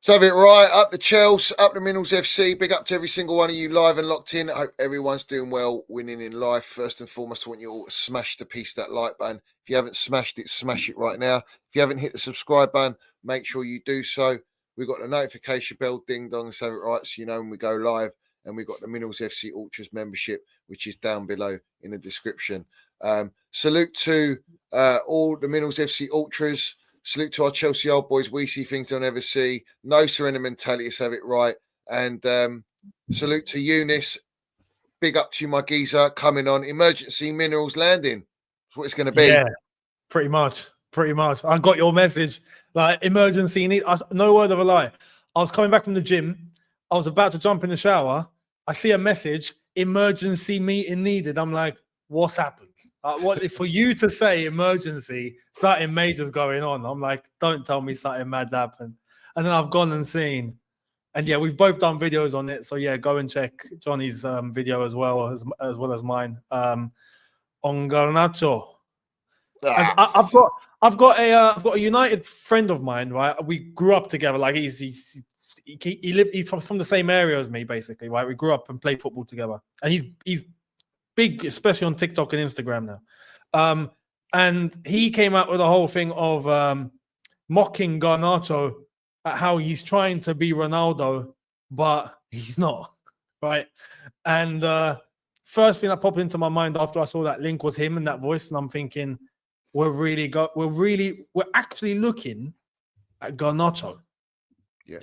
So have it right, up the Chelsea, up the Minerals FC, big up to every single one of you live and locked in. I hope everyone's doing well, winning in life. First and foremost, I want you all to smash the piece that like button. If you haven't smashed it, smash it right now. If you haven't hit the subscribe button, make sure you do so. We've got the notification bell, ding dong, so have it right, so you know when we go live. And we've got the Minerals FC Ultras membership, which is down below in the description. Salute to all the Minerals FC Ultras. Salute to our Chelsea old boys. We see things they'll never see. No surrender mentality, let's have it right. And salute to Eunice. Big up to you, my geezer, coming on. Emergency Minerals landing. That's what it's going to be. Yeah, pretty much. I got your message. Like, emergency need. No word of a lie. I was coming back from the gym. I was about to jump in the shower. I see a message, emergency meeting needed. I'm like, what's happened? What for you to say emergency, something major's going on? I'm like, don't tell me something mad's happened. And then I've gone and seen, and yeah, we've both done videos on it. So yeah, go and check Johnny's video as well as mine on Garnacho. I've got a United friend of mine, right? We grew up together. Like he's from the same area as me, basically, right? We grew up and played football together, and he's big, especially on TikTok and Instagram now. And he came out with a whole thing of mocking Garnacho at how he's trying to be Ronaldo, but he's not, right? And first thing that popped into my mind after I saw that link was him and that voice, and I'm thinking, we're actually looking at Garnacho. Yeah,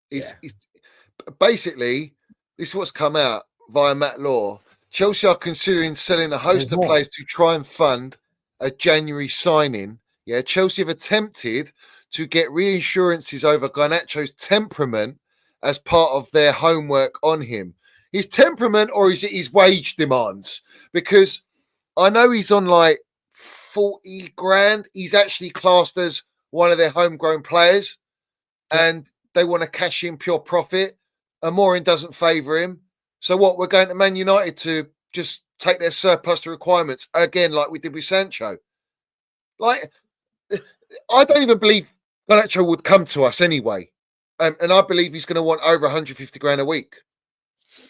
it's basically this is what's come out via Matt Law. Chelsea are considering selling a host of players to try and fund a January signing. Yeah, Chelsea have attempted to get reassurances over Garnacho's temperament as part of their homework on him. His temperament, or is it his wage demands? Because I know he's on like 40 grand. He's actually classed as one of their homegrown players, and they want to cash in pure profit. Amorim doesn't favour him. So what, we're going to Man United to just take their surplus to requirements again, like we did with Sancho? Like, I don't even believe Garnacho would come to us anyway. And I believe he's going to want over 150 grand a week.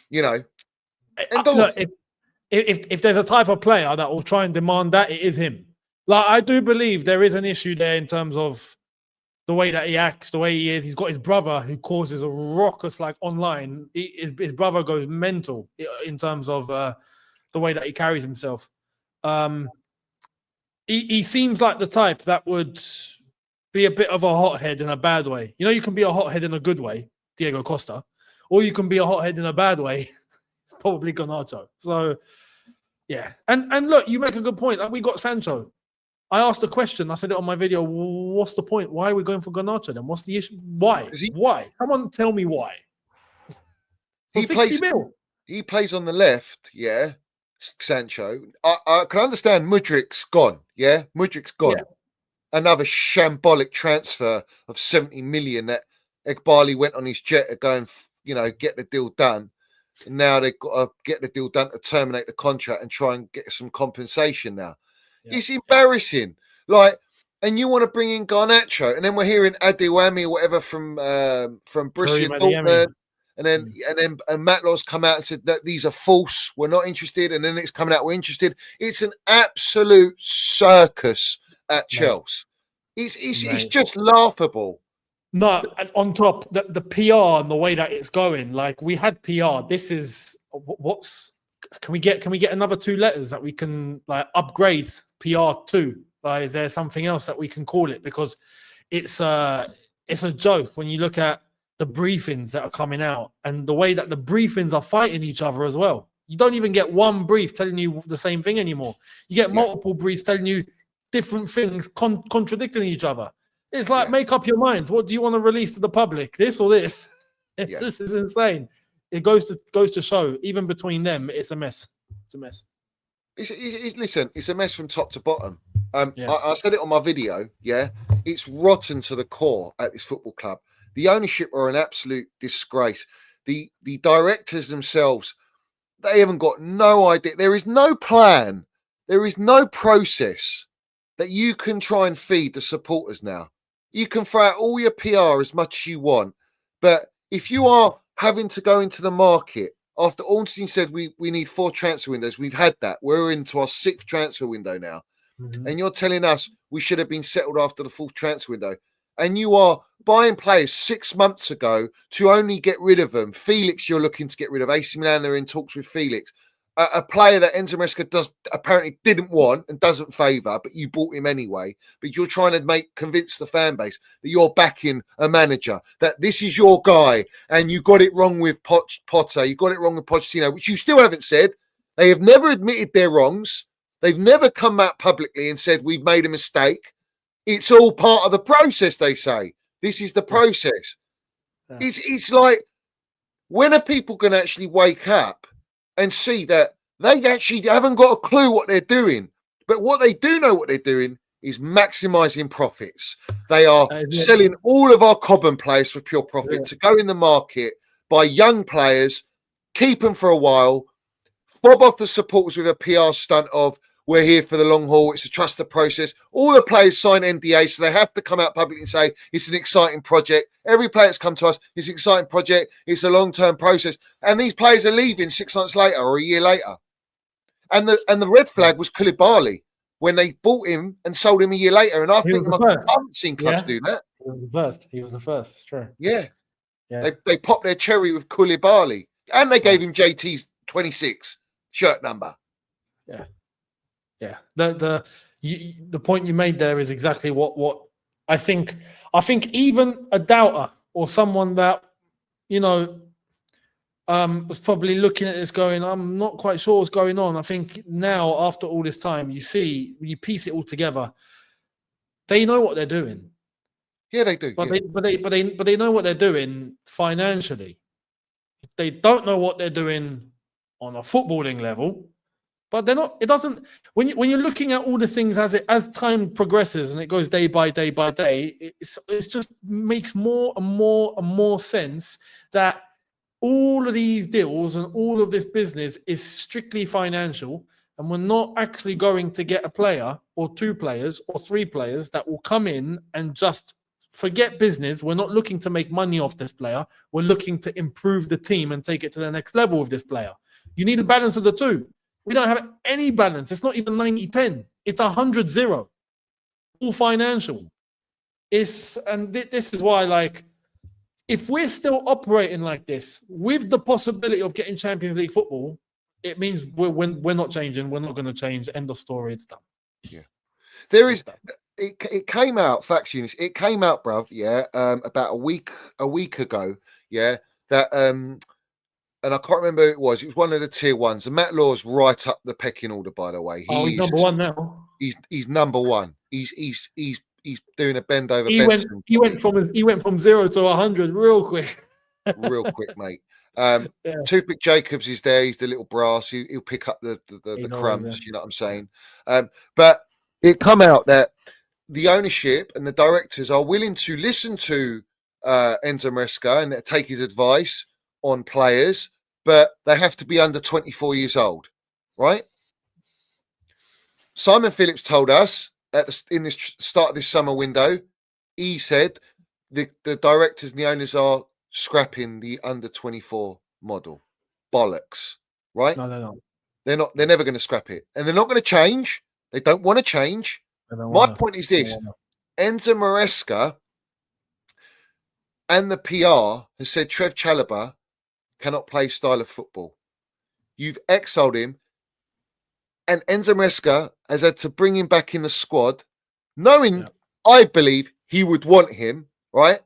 You know. And look, if there's a type of player that will try and demand that, it is him. Like, I do believe there is an issue there in terms of the way that he acts, the way he is. He's got his brother who causes a ruckus, like online. His brother goes mental in terms of the way that he carries himself. He seems like the type that would be a bit of a hothead in a bad way. You know, you can be a hothead in a good way, Diego Costa, or you can be a hothead in a bad way. It's probably Garnacho. So, yeah. And look, you make a good point. Like, we got Sancho. I asked a question. I said it on my video. What's the point? Why are we going for Garnacho then? What's the issue? Why? Why? Someone tell me why. He plays on the left, yeah, Sancho. I can understand Mudrik's gone, yeah? Mudrik's gone. Yeah. Another shambolic transfer of 70 million that Egbali went on his jet to go and, get the deal done. And now they've got to get the deal done to terminate the contract and try and get some compensation now. Yeah. It's embarrassing. Like, and you want to bring in Garnacho, and then we're hearing Adewami or whatever from Borussia Dortmund, and then Matlaw's come out and said that these are false. We're not interested, and then it's coming out we're interested. It's an absolute circus at Chelsea. It's just laughable. No, and on top, the PR and the way that it's going, like, we had PR. This is can we get another 2 letters that we can, like, upgrade PR to? Like, is there something else that we can call it? Because it's a joke when you look at the briefings that are coming out and the way that the briefings are fighting each other as well. You don't even get one brief telling you the same thing anymore. You get multiple briefs telling you different things, contradicting each other. It's like, make up your minds. What do you want to release to the public? This or this? This is insane. It goes to show, even between them, it's a mess. It's a mess. Listen, it's a mess from top to bottom. I said it on my video. Yeah, it's rotten to the core at this football club. The ownership are an absolute disgrace. The directors themselves, they haven't got no idea. There is no plan. There is no process that you can try and feed the supporters now. You can throw out all your PR as much as you want, but if you are having to go into the market after Ornstein said we need 4 transfer windows, we've had that. We're into our 6th transfer window now, and you're telling us we should have been settled after the 4th transfer window, and you are buying players 6 months ago to only get rid of them. Felix, you're looking to get rid of. AC Milan, they're in talks with Felix. A player that Enzo Maresca apparently didn't want and doesn't favour, but you bought him anyway. But you're trying to convince the fan base that you're backing a manager, that this is your guy, and you got it wrong with Potter, you got it wrong with Pochettino, which you still haven't said. They have never admitted their wrongs. They've never come out publicly and said we've made a mistake. It's all part of the process, they say. This is the process. Yeah. It's like, when are people going to actually wake up and see that they actually haven't got a clue what they're doing? But what they do know what they're doing is maximizing profits. They are selling all of our Cobham players for pure profit to go in the market, buy young players, keep them for a while, fob off the supporters with a PR stunt of, we're here for the long haul, it's a trusted process. All the players sign NDA, so they have to come out publicly and say it's an exciting project. Every player that's come to us, it's an exciting project, it's a long-term process. And these players are leaving 6 months later or a year later. And the red flag was Koulibaly when they bought him and sold him a year later. And I think I haven't seen clubs do that. He was the first, sure. Yeah. They popped their cherry with Koulibaly. And they gave him JT's 26 shirt number. Yeah. Yeah, the point you made there is exactly what I think. I think even a doubter or someone that was probably looking at this going, I'm not quite sure what's going on. I think now, after all this time, you piece it all together. They know what they're doing. Yeah, they do. But they know what they're doing financially. They don't know what they're doing on a footballing level. But they're not. It doesn't. When you're looking at all the things as time progresses and it goes day by day by day, it just makes more and more and more sense that all of these deals and all of this business is strictly financial, and we're not actually going to get a player or 2 players or 3 players that will come in and just forget business. We're not looking to make money off this player. We're looking to improve the team and take it to the next level with this player. You need a balance of the two. We don't have any balance. It's not even 90-10. It's 100-0. All financial. This is why, if we're still operating like this with the possibility of getting Champions League football, it means we're not changing. We're not going to change. End of story. It's done. Yeah. There is. It came out, Facts Units. It came out, bruv. Yeah. About a week ago. Yeah. That and I can't remember who it was. It was one of the tier ones. And Matt Law's right up the pecking order, by the way. He's number one now. He's number one. He's doing a bend over. He went from 0 to 100 real quick. Real quick, mate. Toothpick Jacobs is there. He's the little brass. He'll pick up the crumbs. You know what I'm saying? But it come out that the ownership and the directors are willing to listen to Enzo Maresca and take his advice on players, but they have to be under 24 years old, right? Simon Phillips told us in this start of this summer window, he said the directors and the owners are scrapping the under 24 model. Bollocks, right? No. They're not. They're never going to scrap it, and they're not going to change. They don't want to change. My point is this: Enzo Maresca and the PR has said Trev Chalobah cannot play style of football. You've exiled him, and Enzo Maresca has had to bring him back in the squad, knowing I believe he would want him, right?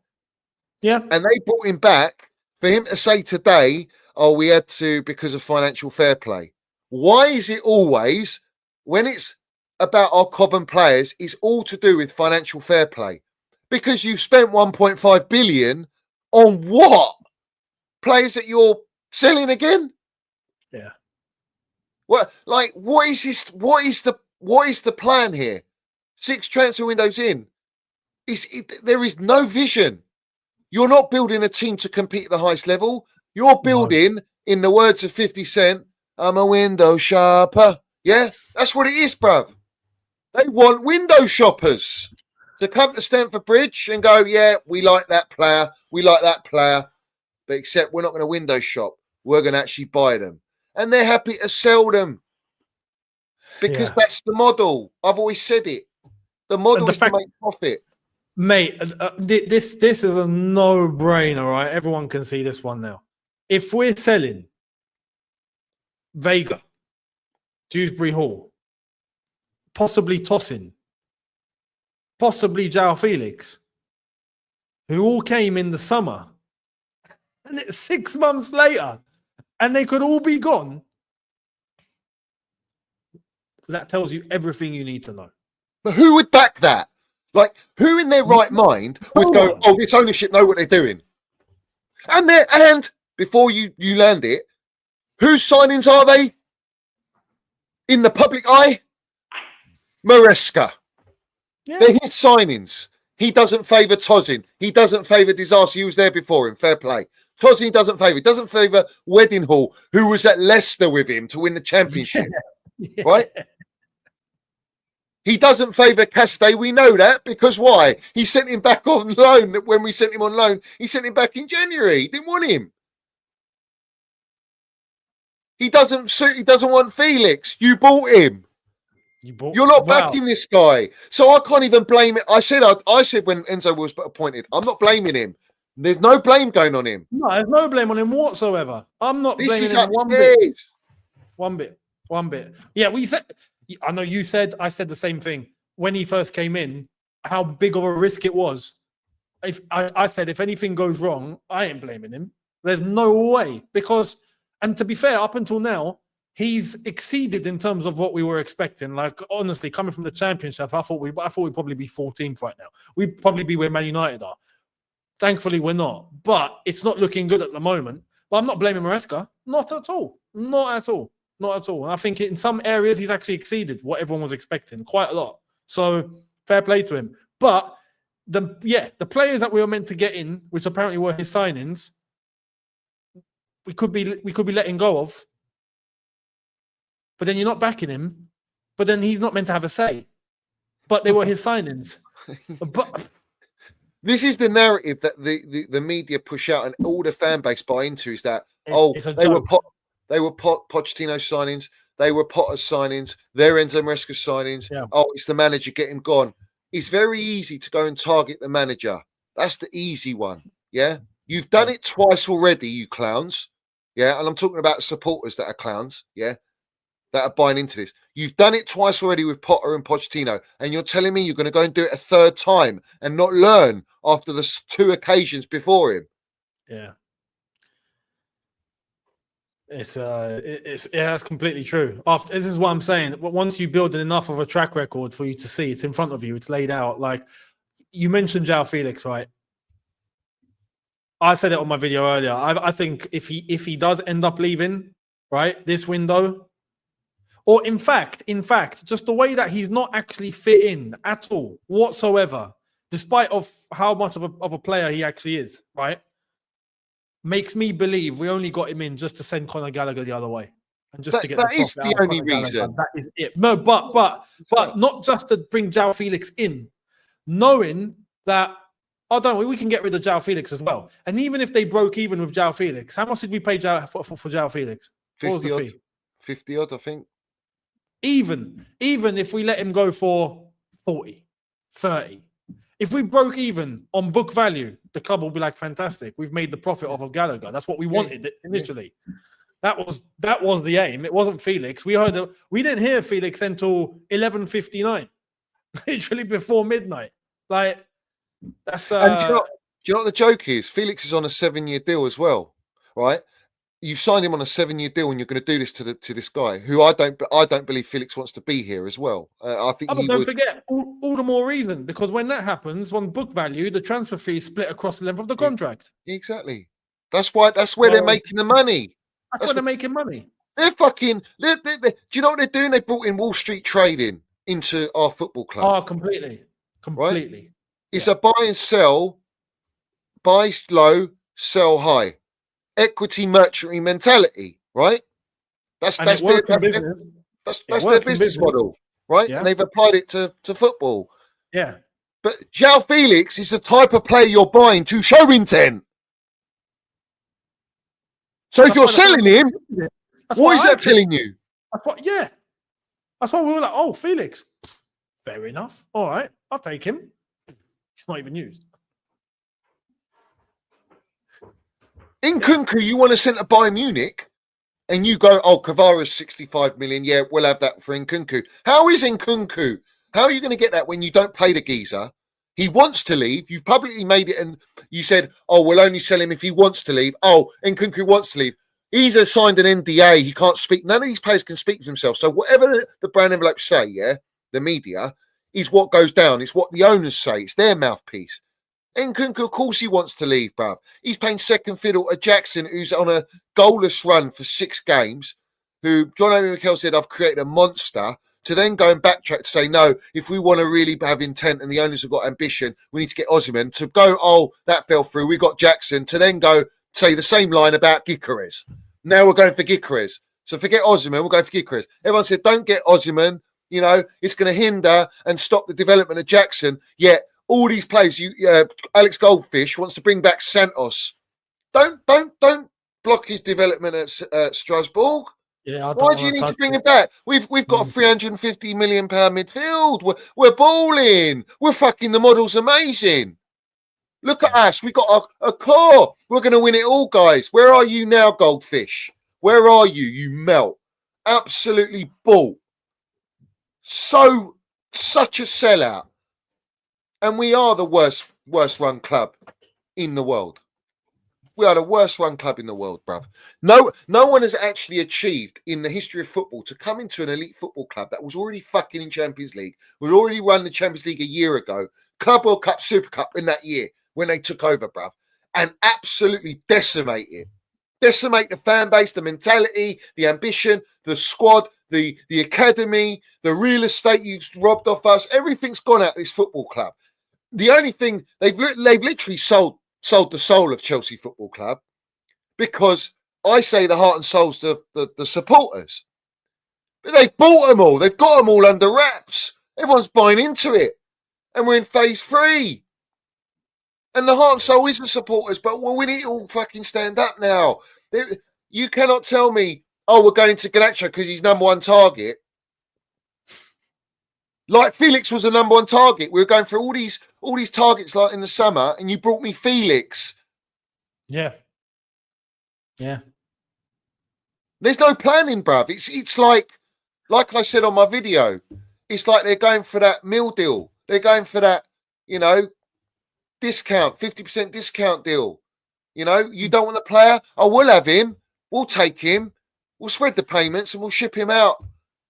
Yeah. And they brought him back for him to say today, "Oh, we had to because of financial fair play." Why is it always, when it's about our Cobham players, it's all to do with financial fair play? Because you've spent 1.5 billion on what? Players that you're selling again? Yeah. What is this? What is the plan here? 6 transfer windows in. There is no vision. You're not building a team to compete at the highest level. You're building, in the words of 50 Cent, I'm a window shopper. Yeah, that's what it is, bruv. They want window shoppers. to come to Stamford Bridge and go, yeah, we like that player, but except we're not going to window shop. We're going to actually buy them. And they're happy to sell them because that's the model. I've always said it. The model is to make profit. Mate, this is a no-brainer, right? Everyone can see this one now. If we're selling Vega, Dewsbury Hall, possibly Tosin, possibly João Felix, who all came in the summer, and it's 6 months later, and they could all be gone, that tells you everything you need to know. But who would back that? Like, who in their right mind would go, oh, this ownership know what they're doing? And before you land it, whose signings are they? In the public eye? Maresca. Yeah. They're his signings. He doesn't favour Tosin. He doesn't favour Disaster. He was there before him. Fair play. Tosin doesn't favour. He doesn't favour Wedding Hall, who was at Leicester with him to win the championship. Yeah. Right? He doesn't favour Castay. We know that because why? He sent him back on loan. When we sent him on loan, he sent him back in January. He didn't want him. He doesn't want Felix. You bought him. You're not backing this guy. So I can't even blame it. I said when Enzo was appointed, I'm not blaming him. There's no blame going on him. No, there's no blame on him whatsoever. I'm not blaming him one bit. One bit. Yeah, I know you said, I said the same thing when he first came in, how big of a risk it was. If I said, if anything goes wrong, I ain't blaming him. There's no way because, and to be fair, up until now, he's exceeded in terms of what we were expecting. Like, honestly, coming from the Championship, I thought we'd probably be 14th right now. We'd probably be where Man United are. Thankfully, we're not. But it's not looking good at the moment. But I'm not blaming Maresca. Not at all. Not at all. Not at all. And I think in some areas, he's actually exceeded what everyone was expecting quite a lot. So, fair play to him. But, the players that we were meant to get in, which apparently were his signings, we could be letting go of. But then you're not backing him. But then he's not meant to have a say. But they were his signings. But this is the narrative that the media push out and all the fan base buy into is that they were Pochettino signings, they were Potter's signings, they're Enzo Maresca's signings. Yeah. Oh, it's the manager getting gone. It's very easy to go and target the manager. That's the easy one. Yeah, you've done it twice already, you clowns. Yeah, and I'm talking about supporters that are clowns. Yeah. That are buying into this. You've done it twice already with Potter and Pochettino, and you're telling me you're going to go and do it a third time and not learn after the 2 occasions before him. Yeah, that's completely true. This is what I'm saying. Once you build enough of a track record for you to see, it's in front of you, it's laid out. Like you mentioned, João Felix, right? I said it on my video earlier. I think if he does end up leaving, right, this window. Or in fact, just the way that he's not actually fit in at all whatsoever, despite of how much of a player he actually is, right? Makes me believe we only got him in just to send Conor Gallagher the other way. And just to get that is the only reason. That is it. No, but not just to bring João Felix in, knowing that, don't we can get rid of João Felix as well. And even if they broke even with João Felix, how much did we pay for João Felix? 50 odd, 50 odd, I think. Even if we let him go for 40, 30, if we broke even on book value, the club will be like, fantastic. We've made the profit off of Gallagher. That's what we wanted initially. That was the aim. It wasn't Felix. We didn't hear Felix until 11:59, literally before midnight. Like that's. And do you know what the joke is? Felix is on a 7-year deal as well, right? You've signed him on a 7-year deal, and you're going to do this to this guy who I don't believe Felix wants to be here as well. I think. But don't forget, all the more reason because when that happens, on book value, the transfer fee is split across the length of the contract. Exactly. That's why. That's where they're making the money. That's where they're making money. They're fucking. Do you know what they're doing? They brought in Wall Street trading into our football club. Oh, completely. Right? It's a buy and sell, buy low, sell high. Equity merchantry mentality, right? That's their business. That's their business model, right? Yeah. And they've applied it to football. Yeah. But João Felix is the type of player you're buying to show intent. So if you're selling him, what is that telling you? That's why we were like, oh, Felix. Fair enough. All right, I'll take him. He's not even used. In Nkunku, you want to send to Bayern Munich, and you go, oh, Kvara's 65 million. Yeah, we'll have that for Nkunku. How is Nkunku? How are you going to get that when you don't play the geezer? He wants to leave. You've publicly made it, and you said, oh, we'll only sell him if he wants to leave. Oh, Nkunku wants to leave. He's signed an NDA. He can't speak. None of these players can speak for themselves. So whatever the brand envelopes say, yeah, the media, is what goes down. It's what the owners say. It's their mouthpiece. Nkunku, of course he wants to leave, bruv. He's playing second fiddle to Jackson, who's on a goalless run for 6 games, who John Obi Mikel said, I've created a monster, to then go and backtrack to say, no, if we want to really have intent and the owners have got ambition, we need to get Osimhen. To go, oh, that fell through, we got Jackson, to then go say the same line about Gyökeres. Now we're going for Gyökeres. So forget Osimhen, we'll go for Gyökeres. Everyone said, don't get Osimhen. You know, it's going to hinder and stop the development of Jackson. Yet all these players, Alex Goldfish wants to bring back Santos. Don't block his development at Strasbourg. Yeah, why do you need to bring him back? We've got a 350 million pound midfield. We're balling. We're fucking, the model's amazing. Look at us. We got a core. We're going to win it all, guys. Where are you now, Goldfish? Where are you? You melt. Absolutely bought. Such a sellout. And we are the worst run club in the world. We are the worst run club in the world, bruv. No one has actually achieved in the history of football to come into an elite football club that was already fucking in Champions League, who had already run the Champions League a year ago, Club World Cup, Super Cup in that year when they took over, bruv, and absolutely decimate it. Decimate the fan base, the mentality, the ambition, the squad, the academy, the real estate you've robbed off us. Everything's gone out of this football club. The only thing they've literally sold the soul of Chelsea Football Club, because I say the heart and soul's the supporters. But they've bought them all. They've got them all under wraps. Everyone's buying into it. And we're in phase 3. And the heart and soul is the supporters, but we need to all fucking stand up now. You cannot tell me, oh, we're going to Garnacho because he's number 1 target. Like Felix was a number 1 target. We were going through all these targets like in the summer, and you brought me Felix. Yeah. There's no planning, bruv. It's like I said on my video, it's like they're going for that meal deal. They're going for that, discount, 50% discount deal. You don't want the player? Oh, we'll have him. We'll take him. We'll spread the payments and we'll ship him out.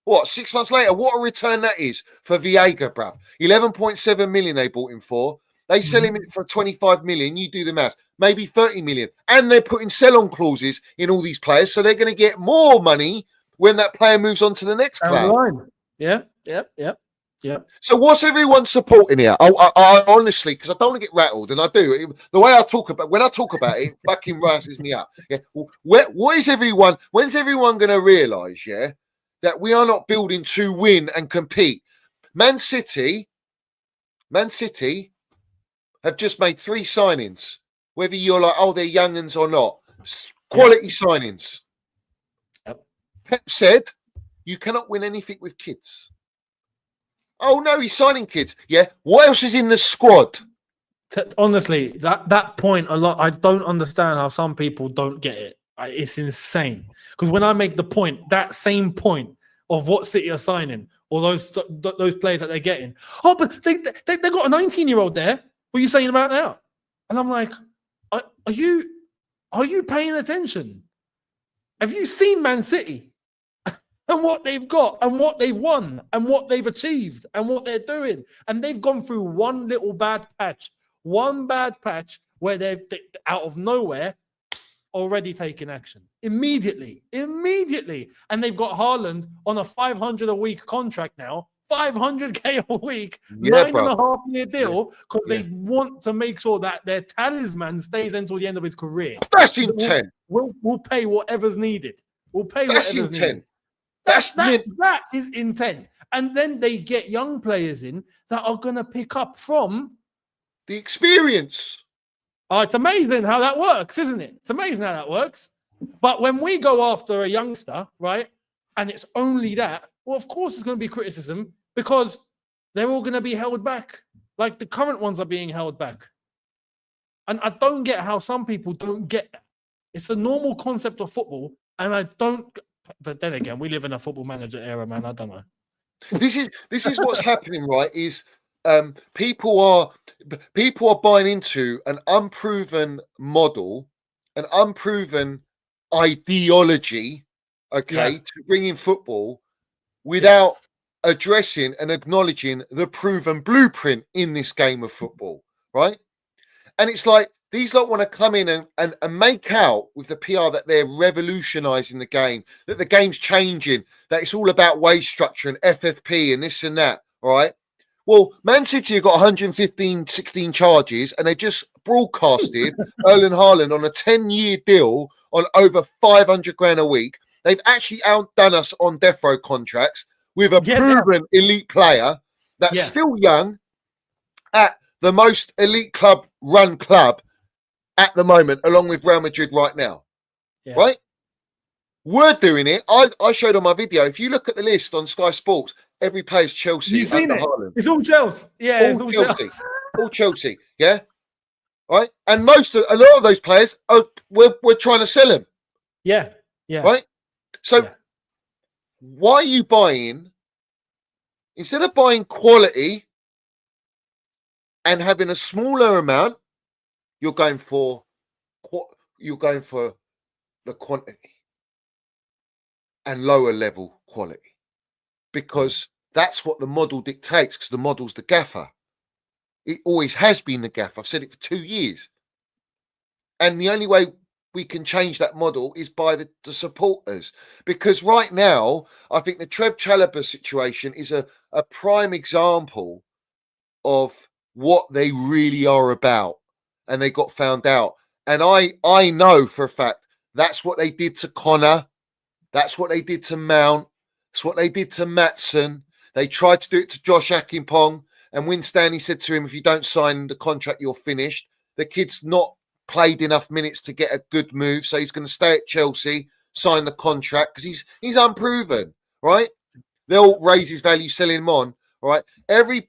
What, 6 months later? What a return that is for Viega, bruv. 11.7 million they bought him for. They sell him for 25 million. You do the maths. Maybe 30 million. And they're putting sell-on clauses in all these players, so they're going to get more money when that player moves on to the next club. Yeah. So what's everyone supporting here? I honestly, because I don't want to get rattled, and I do. The way I talk about, when I talk about it, it fucking rises me up. Yeah. What is everyone? When's everyone going to realise? Yeah, that we are not building to win and compete. Man City have just made 3 signings. Whether you're like, oh, they're young'uns or not, quality signings. Yep. Pep said, you cannot win anything with kids. Oh no, he's signing kids. Yeah. What else is in the squad? Honestly, that point a lot. I don't understand how some people don't get it. It's insane. Because when I make the point, that same point of what City are signing, or those players that they're getting. Oh, but they got a 19-year-old there. What are you saying about now? And I'm like, are you paying attention? Have you seen Man City? And what they've got, and what they've won, and what they've achieved, and what they're doing. And they've gone through one bad patch where they've out of nowhere already taken action. Immediately. And they've got Haaland on a 500 a week contract now, 500k a week, 9.5 year deal, because they want to make sure that their talisman stays until the end of his career. That's intent. We'll pay whatever's needed. That's intent. That is intent. And then they get young players in that are going to pick up from the experience. Oh, it's amazing how that works, isn't it? It's amazing how that works. But when we go after a youngster, right, and it's only that, well, of course there's going to be criticism because they're all going to be held back. Like the current ones are being held back. And I don't get how some people don't get that. It's a normal concept of football, and I don't. But then again, we live in a football manager era, man. I don't know. This is what's happening, right? Is people are buying into an unproven model, an unproven ideology, okay, to bring in football without addressing and acknowledging the proven blueprint in this game of football, right? And it's like these lot want to come in and make out with the PR that they're revolutionizing the game, that the game's changing, that it's all about wage structure and FFP and this and that, all right? Well, Man City have got 16 charges, and they just broadcasted Erling Haaland on a 10-year deal on over 500 grand a week. They've actually outdone us on death row contracts with a proven elite player that's still young at the most elite club at the moment, along with Real Madrid right now. Right? We're doing it. I showed on my video. If you look at the list on Sky Sports, every player's Chelsea. You've seen it. Haaland. It's all Chelsea. Yeah, it's all Chelsea. All Chelsea. Yeah. Right. And a lot of those players we're trying to sell them. Yeah. Yeah. Right. So why are you buying instead of buying quality and having a smaller amount? You're going for the quantity and lower level quality because that's what the model dictates. Because the model's the gaffer. It always has been the gaffer. I've said it for 2 years, and the only way we can change that model is by the supporters. Because right now, I think the Trev Chalobah situation is a prime example of what they really are about. And they got found out. And I know for a fact that's what they did to Connor. That's what they did to Mount. That's what they did to Maatsen. They tried to do it to Josh Akinpong. And when Stanley said to him, if you don't sign the contract, you're finished. The kid's not played enough minutes to get a good move. So he's going to stay at Chelsea, sign the contract because he's unproven, right? They'll raise his value, selling him on. All right. Every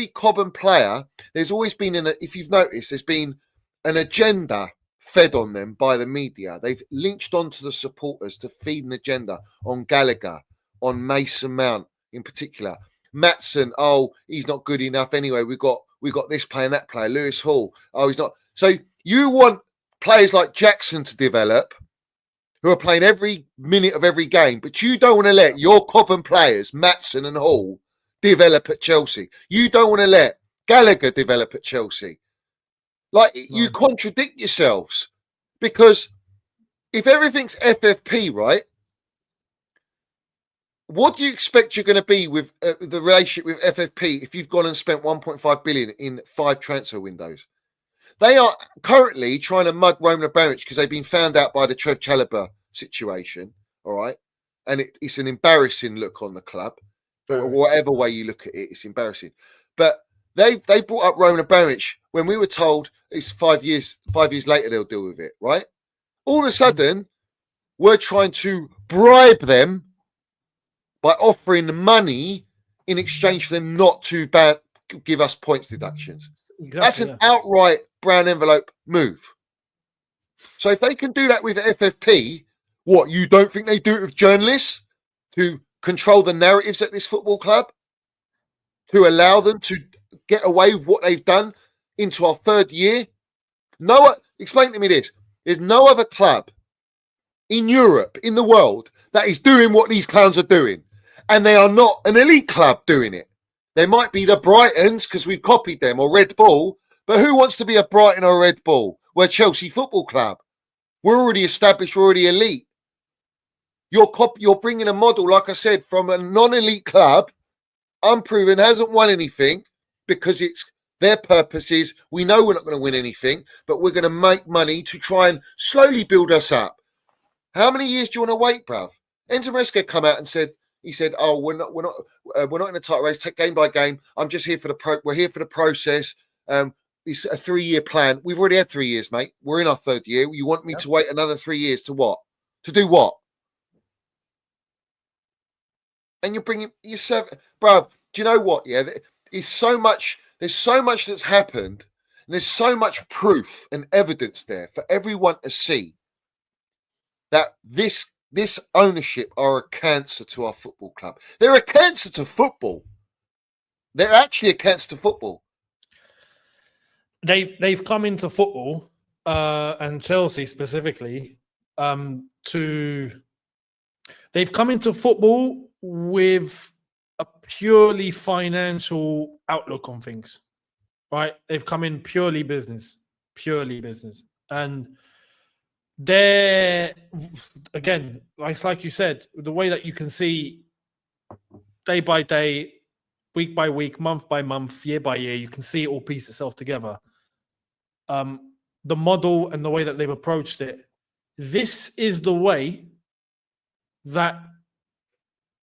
Cobham player, there's always been if you've noticed, there's been an agenda fed on them by the media. They've lynched onto the supporters to feed an agenda on Gallagher, on Mason Mount in particular. Maatsen, he's not good enough anyway. We got this player and that player. Lewis Hall, he's not. So you want players like Jackson to develop, who are playing every minute of every game, but you don't want to let your Cobham players, Maatsen and Hall, develop at Chelsea. You don't want to let Gallagher develop at Chelsea. You contradict yourselves because if everything's FFP, right, what do you expect you're going to be with the relationship with FFP if you've gone and spent 1.5 billion in 5 transfer windows? They are currently trying to mud Roman Abramovich because they've been found out by the Trev Chalobah situation, all right? And it's an embarrassing look on the club. Whatever way you look at it, it's embarrassing. But they brought up Roman Abramovich when we were told it's 5 years. 5 years later they'll deal with it, right? All of a sudden, we're trying to bribe them by offering money in exchange for them not to give us points deductions. Exactly, that's an outright brown envelope move. So if they can do that with FFP, what, you don't think they do it with journalists to control the narratives at this football club, to allow them to get away with what they've done into our 3rd year? Explain to me this. There's no other club in Europe, in the world, that is doing what these clowns are doing. And they are not an elite club doing it. They might be the Brightons because we've copied them, or Red Bull, but who wants to be a Brighton or a Red Bull? We're Chelsea Football Club. We're already established, we're already elite. You're bringing a model, like I said, from a non-elite club, unproven, hasn't won anything, because their purpose is, we know we're not going to win anything, but we're going to make money to try and slowly build us up. How many years do you want to wait, bruv? Enzo Maresca come out and said, he said, "Oh, we're not in a title race. Take game by game. I'm just here for we're here for the process. It's a 3-year plan. We've already had 3 years, mate. We're in our 3rd year. You want me to wait another 3 years to what? To do what? And you're bringing yourself, bro. Do you know what? Yeah, there's so much that's happened, and there's so much proof and evidence there for everyone to see that this ownership are a cancer to our football club. They're a cancer to football. They're actually a cancer to football. They've come into football, and Chelsea specifically, they've come into football with a purely financial outlook on things, right? They've come in purely business, and they're, again, like you said, the way that you can see day by day, week by week, month by month, year by year, you can see it all piece itself together. The model and the way that they've approached it, this is the way that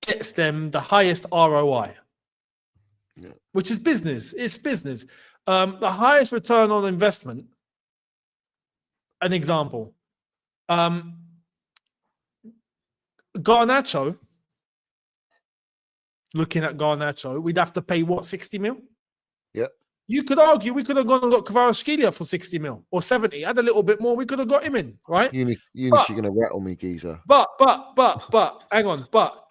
gets them the highest ROI, which is business. It's business. The highest return on investment. An example. Garnacho. Looking at Garnacho, we'd have to pay what, 60 mil? Yeah. You could argue we could have gone and got Kvaratskhelia for 60 mil or 70. Add a little bit more, we could have got him in, right? Eunice, you're going to rattle me, geezer. But, hang on. But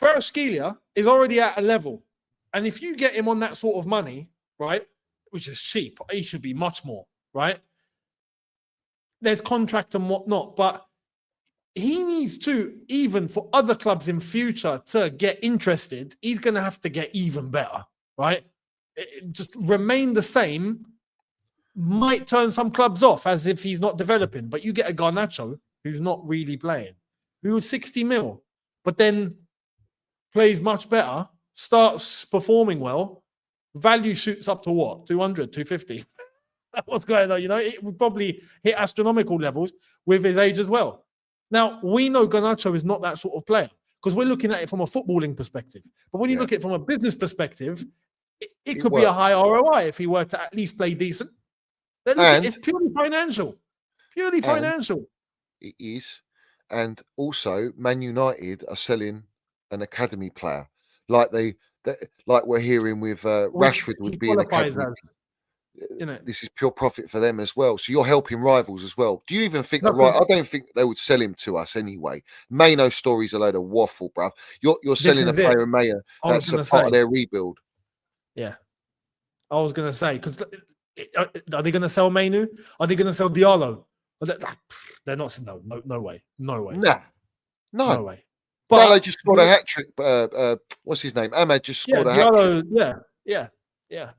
Kvaratskhelia is already at a level. And if you get him on that sort of money, right, which is cheap, he should be much more, right? There's contract and whatnot, but he needs to, even for other clubs in future to get interested, he's going to have to get even better, right? Just remain the same might turn some clubs off as if he's not developing. But you get a Garnacho who's not really playing, who's 60 mil, but then plays much better, starts performing well, value shoots up to what? 200, 250. What's going on? You know, it would probably hit astronomical levels with his age as well. Now, we know Garnacho is not that sort of player because we're looking at it from a footballing perspective. But when you look at it from a business perspective, it could be a high ROI if he were to at least play decent. And it's purely financial. Purely financial. It is. And also, Man United are selling an academy player. Like we're hearing with Rashford would be an academy. This is pure profit for them as well. So you're helping rivals as well. Do you even think I don't think they would sell him to us anyway. Mayno story's a load of waffle, bruv. You're selling a player in Mayo. That's a part of their rebuild. Yeah. I was going to say, because are they going to sell Mainu? Are they going to sell Diallo? They're not. No way. No way. No way. But Diallo just scored a hat trick. What's his name? Ahmad just scored a hat trick. Yeah.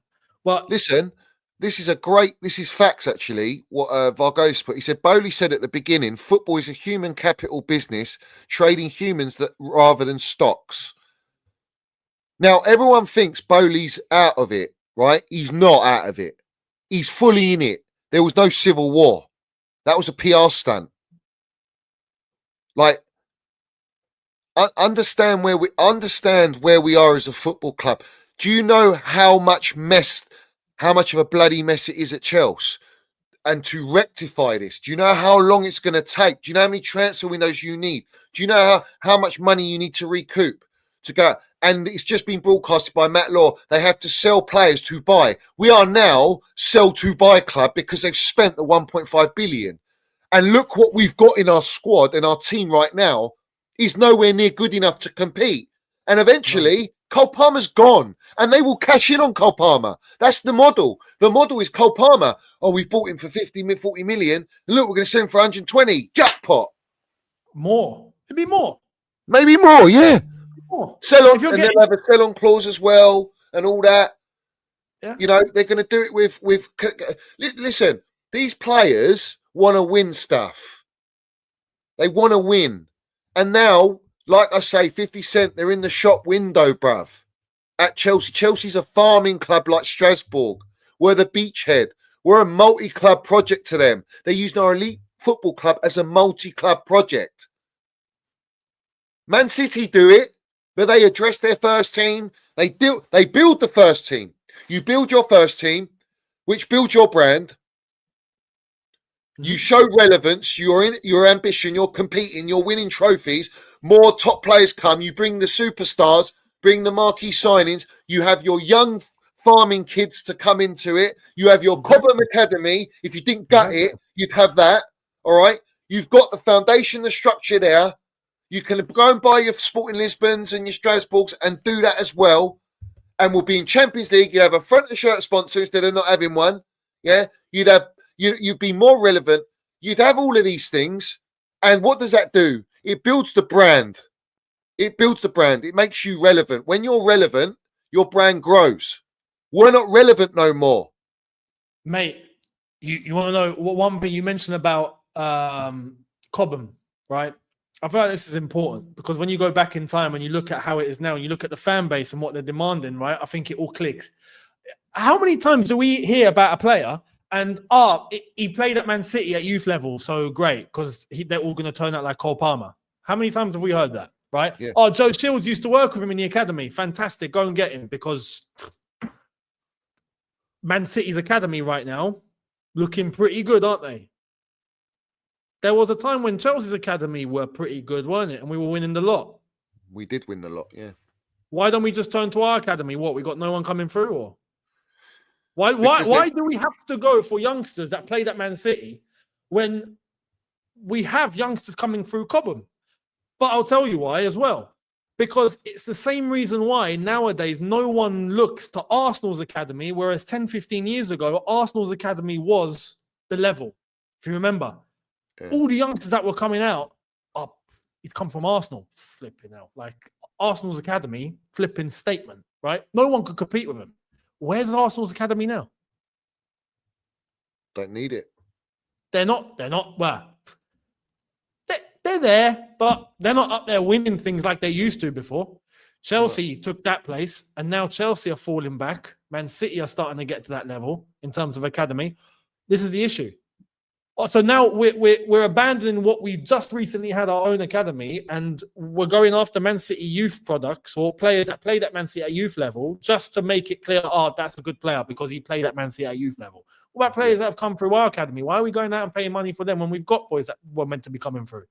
Well, listen, this is facts actually. What Vargos put. He said Bowley said at the beginning, football is a human capital business, trading humans rather than stocks. Now everyone thinks Bowley's out of it, right? He's not out of it. He's fully in it. There was no civil war. That was a PR stunt. Like, understand where we are as a football club. Do you know how much of a bloody mess it is at Chelsea? And to rectify this, do you know how long it's going to take? Do you know how many transfer windows you need? Do you know how much money you need to recoup to go? And it's just been broadcasted by Matt Law. They have to sell players to buy. We are now sell to buy club because they've spent the 1.5 billion. And look what we've got in our squad and our team right now is nowhere near good enough to compete. And eventually, Cole Palmer's gone and they will cash in on Cole Palmer. That's the model. The model is Cole Palmer. Oh, we bought him for 40 million. And look, we're going to sell him for 120. Jackpot. More. It'd be more. Maybe more, yeah. More. Sell on, and they'll have a sell on clause as well and all that. Yeah. You know, they're going to do it with. Listen, these players want to win stuff. They want to win. And now, like I say, 50 Cent, they're in the shop window, bruv. At Chelsea. Chelsea's a farming club like Strasbourg. We're the beachhead. We're a multi-club project to them. They're using our elite football club as a multi-club project. Man City do it, but they address their first team. They build the first team. You build your first team, which builds your brand. You show relevance, your ambition, you're competing, you're winning trophies. More top players come. You bring the superstars, bring the marquee signings. You have your young farming kids to come into it. You have your Cobham Academy. If you didn't gut it, you'd have that. All right. You've got the foundation, the structure there. You can go and buy your Sporting Lisbons and your Strasbourgs and do that as well. And we'll be in Champions League. You have a front of shirt sponsor instead of not having one. Yeah. You'd be more relevant. You'd have all of these things. And what does that do? It builds the brand. It builds the brand. It makes you relevant. When you're relevant, your brand grows. We're not relevant no more. Mate, you want to know what one thing you mentioned about Cobham, right? I feel like this is important because when you go back in time and you look at how it is now, and you look at the fan base and what they're demanding, right? I think it all clicks. How many times do we hear about a player and he played at Man City at youth level, so great because they're all going to turn out like Cole Palmer? How many times have we heard that, right? Yeah. Oh, Joe Shields used to work with him in the academy. Fantastic, go and get him because Man City's academy right now looking pretty good, aren't they? There was a time when Chelsea's academy were pretty good, weren't it? And we were winning the lot. We did win the lot, yeah. Why don't we just turn to our academy? What, we got no one coming through? Or why do we have to go for youngsters that played at Man City when we have youngsters coming through Cobham? But I'll tell you why as well. Because it's the same reason why nowadays no one looks to Arsenal's academy, whereas 10, 15 years ago, Arsenal's academy was the level. If you remember, all the youngsters that were coming out, he's come from Arsenal, flipping out. Like Arsenal's academy, flipping statement, right? No one could compete with him. Where's Arsenal's academy now? Don't need it. They're not, well, they're there, but they're not up there winning things like they used to before. Chelsea took that place, and now Chelsea are falling back. Man City are starting to get to that level in terms of academy. This is the issue. So now we're abandoning what we just recently had our own academy, and we're going after Man City youth products or players that played at Man City at youth level just to make it clear, that's a good player because he played at Man City at youth level. What about players that have come through our academy? Why are we going out and paying money for them when we've got boys that were meant to be coming through?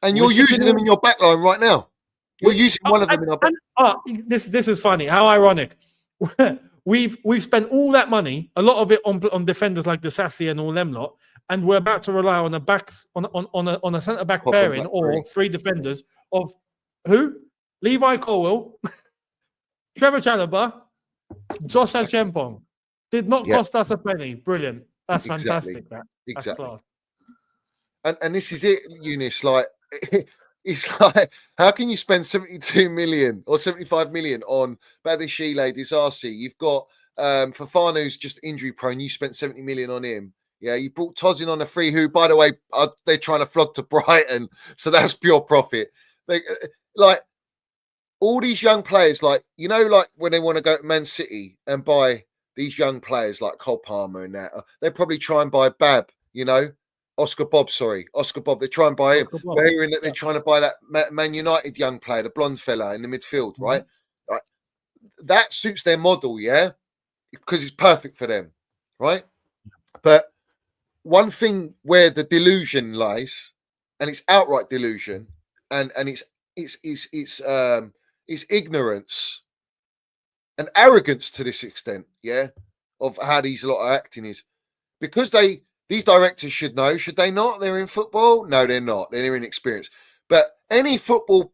And you're using them in your backline right now. You're using one of them in our backline. This is funny. How ironic. We've spent all that money, a lot of it on defenders like Disassi and all them lot, and we're about to rely on a centre back pairing or three defenders of who? Levi Colwill, Trevor Chalobah, Josh Achempong. Did not cost us a penny. Brilliant. That's fantastic. That's class. And this is it, Eunice. Like it's like, how can you spend 72 million or 75 million on Badishile, Disasi? You've got Fafanu's just injury prone. You spent 70 million on him. Yeah, you brought Tosin on a free, who, by the way, they're trying to flog to Brighton, so that's pure profit. Like all these young players, like when they want to go to Man City and buy these young players like Cole Palmer and that, they probably try and buy Oscar Bob. They try and buy him. They're hearing that they're trying to buy that Man United young player, the blonde fella in the midfield, right? Right? That suits their model, yeah, because it's perfect for them, right? But one thing where the delusion lies, and it's outright delusion, and it's ignorance and arrogance to this extent, yeah, of how these lot are acting is because these directors should know, should they not? They're in football? No, they're not. They're inexperienced. But any football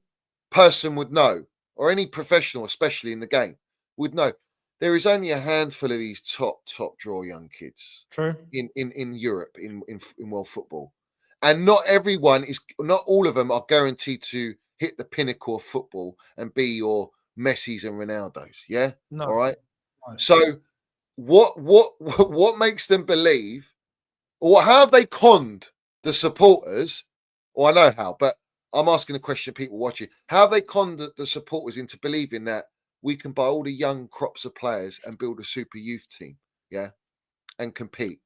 person would know, or any professional, especially in the game, would know. There is only a handful of these top draw young kids. True. In Europe, in world football. And not all of them are guaranteed to hit the pinnacle of football and be your Messis and Ronaldos. Yeah? No. All right. So what makes them believe, or how have they conned the supporters? Or I know how, but I'm asking a question to people watching. How have they conned the supporters into believing that we can buy all the young crops of players and build a super youth team, yeah, and compete?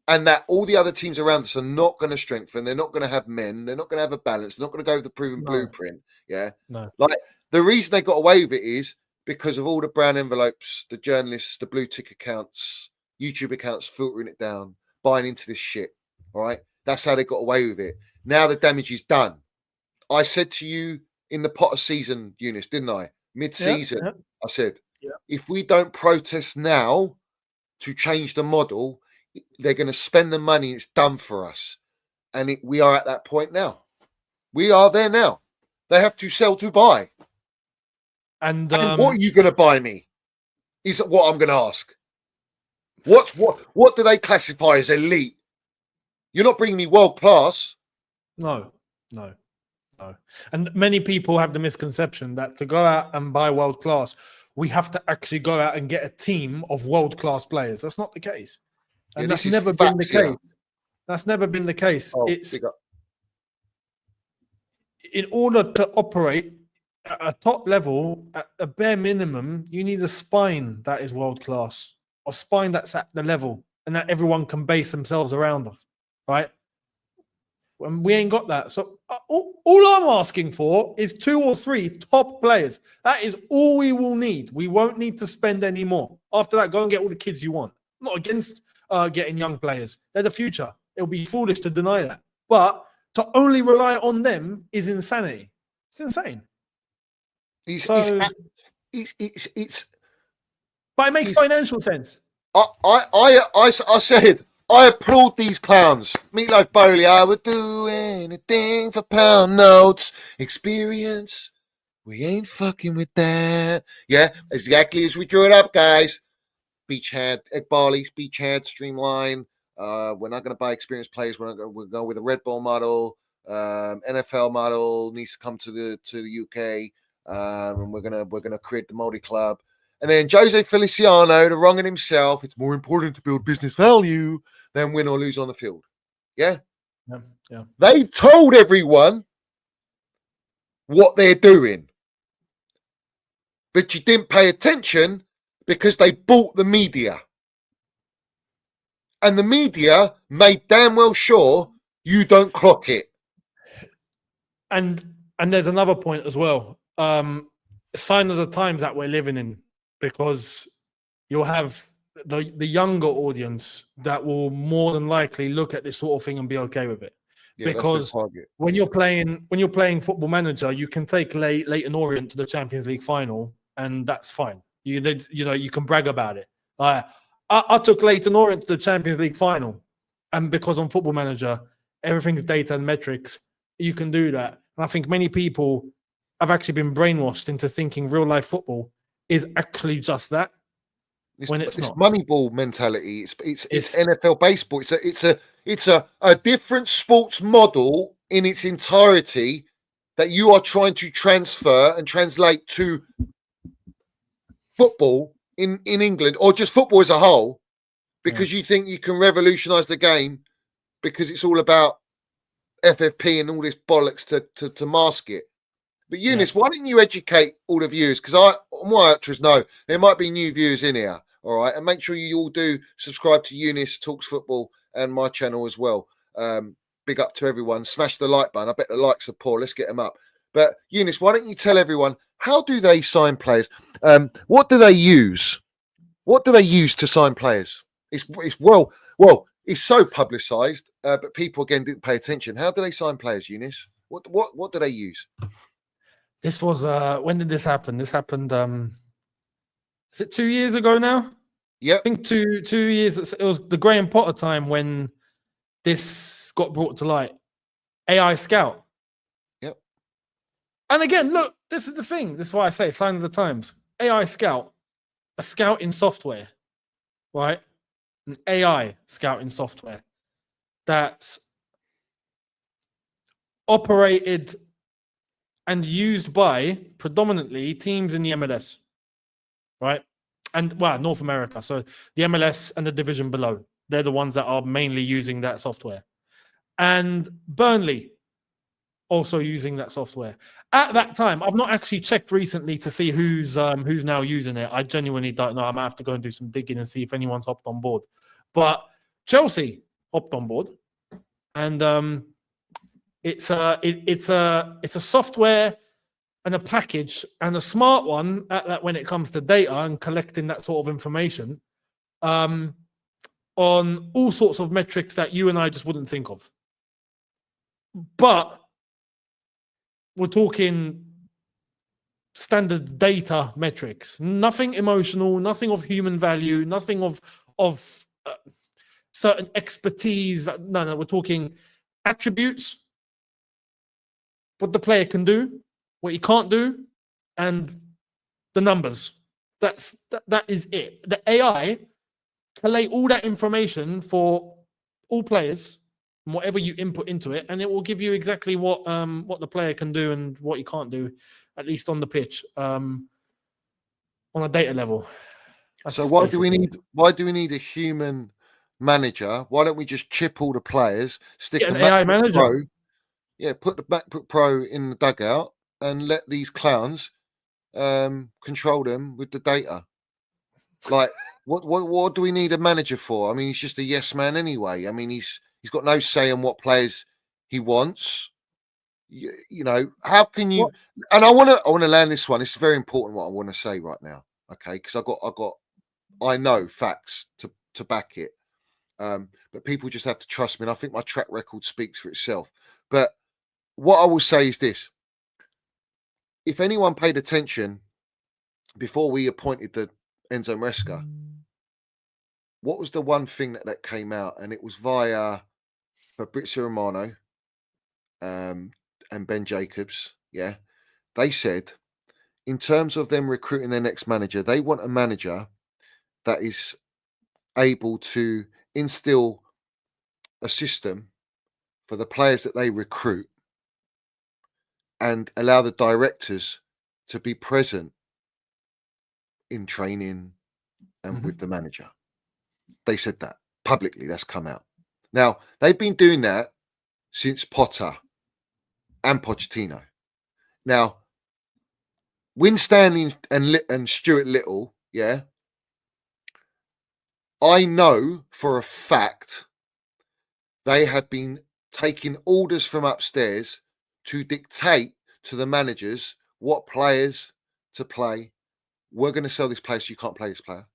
and that all the other teams around us are not going to strengthen. They're not going to have men. They're not going to have a balance. They're not going to go with the proven blueprint. Yeah. No. Like the reason they got away with it is because of all the brown envelopes, the journalists, the blue tick accounts, YouTube accounts filtering it down, buying into this shit. All right. That's how they got away with it. Now the damage is done. I said to you in the Potter season, Eunice, didn't I? Mid-season, I said, if we don't protest now to change the model, they're going to spend the money. It's done for us. And we are at that point now. We are there now. They have to sell to buy. And what are you going to buy me? Is what I'm going to ask. What do they classify as elite? You're not bringing me world class. No. And many people have the misconception that to go out and buy world class, we have to actually go out and get a team of world class players. That's not the case. And that's never been the case. That's never been the case. It's in order to operate at a top level, at a bare minimum, you need a spine that is world class, or spine that's at the level and that everyone can base themselves around of, right? And we ain't got that. So all I'm asking for is 2 or 3 top players. That is all we will need. We won't need to spend any more. After that, go and get all the kids you want. I'm not against getting young players. They're the future. It'll be foolish to deny that. But to only rely on them is insanity. It's insane. But it makes financial sense. I said, I applaud these clowns. Meatloaf Bowley, I would do anything for pound notes. Experience, we ain't fucking with that. Yeah, exactly as we drew it up, guys. Beachhead, Egg Barley, Beachhead, Streamline. We're not going to buy experienced players. We're going with a Red Bull model. NFL model needs to come to the UK, and we're gonna create the multi club. And then Jose Feliciano, the wrong in himself. It's more important to build business value than win or lose on the field. Yeah. They've told everyone what they're doing, but you didn't pay attention because they bought the media, and the media made damn well sure you don't clock it. And there's another point as well. Sign of the times that we're living in. Because you'll have the younger audience that will more than likely look at this sort of thing and be okay with it. Yeah, because when you're playing Football Manager, you can take Leyton Orient to the Champions League final, and that's fine. You can brag about it. I took Leyton Orient to the Champions League final, and because on Football Manager, everything's data and metrics, you can do that. And I think many people have actually been brainwashed into thinking real life football is actually just that. It's not. Moneyball mentality. It's NFL baseball. It's a different sports model in its entirety that you are trying to transfer and translate to football in England, or just football as a whole, because you think you can revolutionize the game because it's all about FFP and all this bollocks to mask it. But Eunice, why don't you educate all the viewers? Because my ultras know there might be new viewers in here, all right? And make sure you all do subscribe to Eunice Talks Football and my channel as well. Big up to everyone. Smash the like button. I bet the likes are poor. Let's get them up. But Eunice, why don't you tell everyone, how do they sign players? What do they use? What do they use to sign players? It's well, it's so publicised, but people again didn't pay attention. How do they sign players, Eunice? What do they use? This was when did this happen? This happened is it 2 years ago now? Yeah. I think 2 years. It was the Graham Potter time when this got brought to light. AI Scout. Yep. And again, look, this is the thing. This is why I say sign of the times. AI Scout, a scouting software, right? An AI scouting software that's operated and used by predominantly teams in the MLS, right? And North America. So the MLS and the division below, they're the ones that are mainly using that software. And Burnley also using that software. At that time, I've not actually checked recently to see who's now using it. I genuinely don't know. I might have to go and do some digging and see if anyone's hopped on board. But Chelsea hopped on board, and it's a software and a package and a smart one at that when it comes to data and collecting that sort of information on all sorts of metrics that you and I just wouldn't think of. But we're talking standard data metrics, nothing emotional, nothing of human value, nothing of certain expertise. No, we're talking attributes, what the player can do, what he can't do, and the numbers. That is it. The AI collate all that information for all players, and whatever you input into it, and it will give you exactly what the player can do and what he can't do, at least on the pitch, on a data level. So why do we need a human manager? Why don't we just chip all the players, stick an AI manager? Pro, put the MacBook Pro in the dugout and let these clowns control them with the data. Like, what do we need a manager for? I mean, he's just a yes man anyway. I mean, he's got no say in what players he wants. You know, how can you? And I want to land this one. It's very important what I want to say right now. Okay, because I know facts to back it. But people just have to trust me. And I think my track record speaks for itself. But what I will say is this: if anyone paid attention before we appointed the Enzo Maresca, what was the one thing that came out? And it was via Fabrizio Romano and Ben Jacobs. Yeah, they said in terms of them recruiting their next manager, they want a manager that is able to instill a system for the players that they recruit and allow the directors to be present in training and with the manager. They said that publicly. That's come out. Now, they've been doing that since Potter and Pochettino. Now, Win Stanley and Stuart Little, yeah, I know for a fact they have been taking orders from upstairs to dictate to the managers what players to play. We're going to sell this player, so you can't play this player.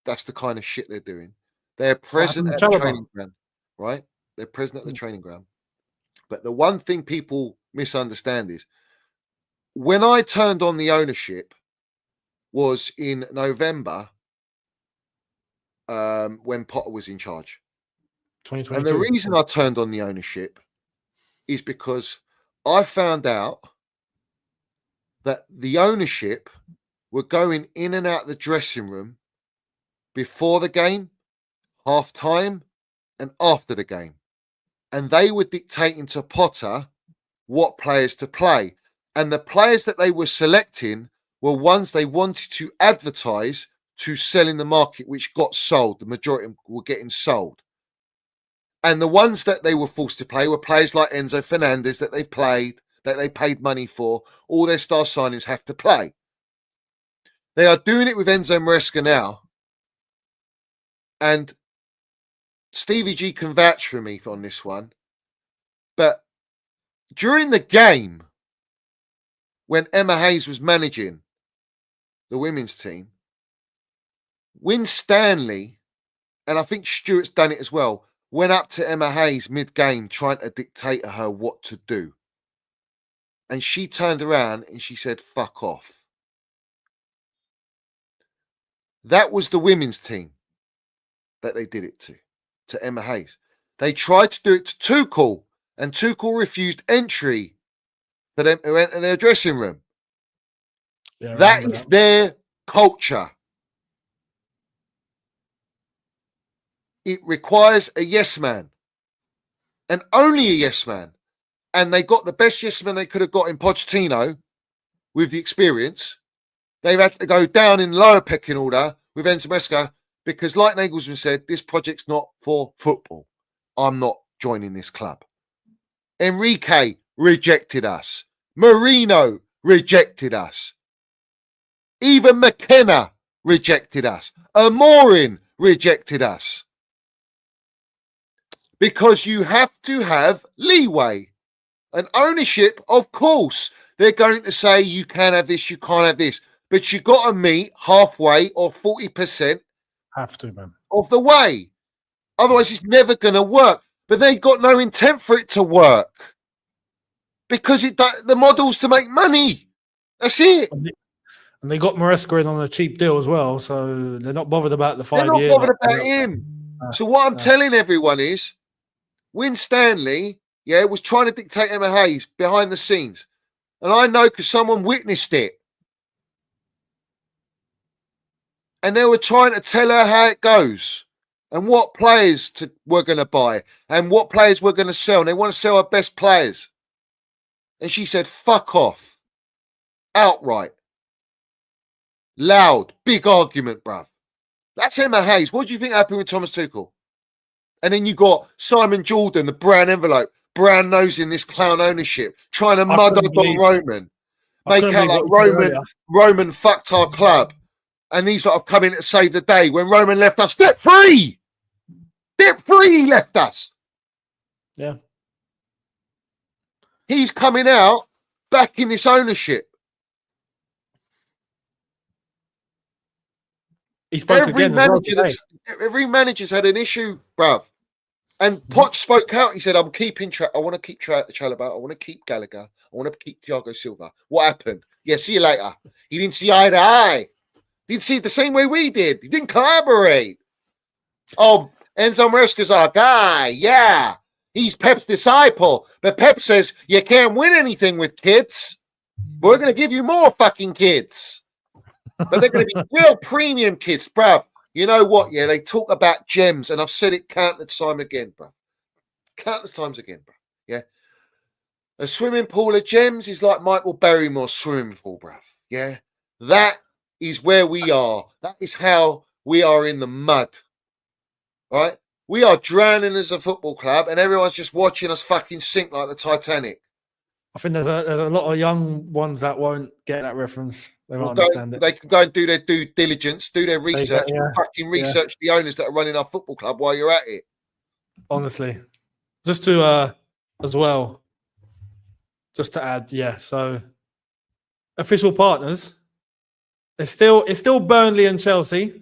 That's the kind of shit they're doing. They're present at the training ground, right? They're present at the training ground. But the one thing people misunderstand is when I turned on the ownership was in November when Potter was in charge. 2022. And the reason I turned on the ownership is because I found out that the ownership were going in and out the dressing room before the game, half time, and after the game. And they were dictating to Potter what players to play. And the players that they were selecting were ones they wanted to advertise to sell in the market, which got sold. The majority of them were getting sold. And the ones that they were forced to play were players like Enzo Fernandez that they paid money for. All their star signings have to play. They are doing it with Enzo Maresca now. And Stevie G can vouch for me on this one. But during the game, when Emma Hayes was managing the women's team, Win Stanley, and I think Stuart's done it as well, went up to Emma Hayes mid-game trying to dictate to her what to do. And she turned around and she said, fuck off. That was the women's team that they did it to Emma Hayes. They tried to do it to Tuchel, and Tuchel refused entry for them who enter their dressing room. Yeah, that is their culture. It requires a yes man, and only a yes man. And they got the best yes man they could have got in Pochettino with the experience. They've had to go down in lower pecking order with Enzo Maresca because, like Nagelsmann said, this project's not for football. I'm not joining this club. Enrique rejected us. Marino rejected us. Even McKenna rejected us. Amorin rejected us. because you have to have leeway and ownership. Of course, they're going to say you can have this, you can't have this, but you got to meet halfway or 40% Have to, man. of the way. Otherwise, it's never going to work. But they've got no intent for it to work because the model's to make money. That's it. And they got Maresca in on a cheap deal as well, so they're not bothered about the 5 years. They're not bothered about him. So what I'm telling everyone is, Win Stanley, was trying to dictate Emma Hayes behind the scenes. And I know because someone witnessed it. And they were trying to tell her how it goes and what players we're going to buy and what players we're going to sell. And they want to sell our best players. And she said, fuck off. Outright. Loud. Big argument, bruv. That's Emma Hayes. What do you think happened with Thomas Tuchel? And then you got Simon Jordan, the brown envelope, brown nosing this clown ownership, trying to mud on Roman. Make out like Roman fucked our club. And these lot have come in to save the day when Roman left us debt free. Debt free, he left us. Yeah. He's coming out back in this ownership. He spoke every manager's had an issue, bruv. And Poch spoke out. He said, I'm keeping I want to keep Chalobah. I want to keep Gallagher. I want to keep Thiago Silva. What happened? Yeah, see you later. He didn't see eye to eye. Didn't see it the same way we did. He didn't collaborate. Oh, Enzo Maresca's our guy. Yeah. He's Pep's disciple. But Pep says you can't win anything with kids. We're going to give you more fucking kids. But they're going to be real premium kids, bruv. You know what? Yeah, they talk about gems, and I've said it countless times again, bruv. Countless times again, bruv. Yeah. A swimming pool of gems is like Michael Barrymore's swimming pool, bruv. Yeah. That is where we are. That is how we are in the mud. Right? We are drowning as a football club, and everyone's just watching us fucking sink like the Titanic. I think there's a lot of young ones that won't get that reference. They won't understand it. They can go and do their due diligence, do their research, fucking research the owners that are running our football club while you're at it. Honestly. Just to, as well, just to add, so official partners, it's still Burnley and Chelsea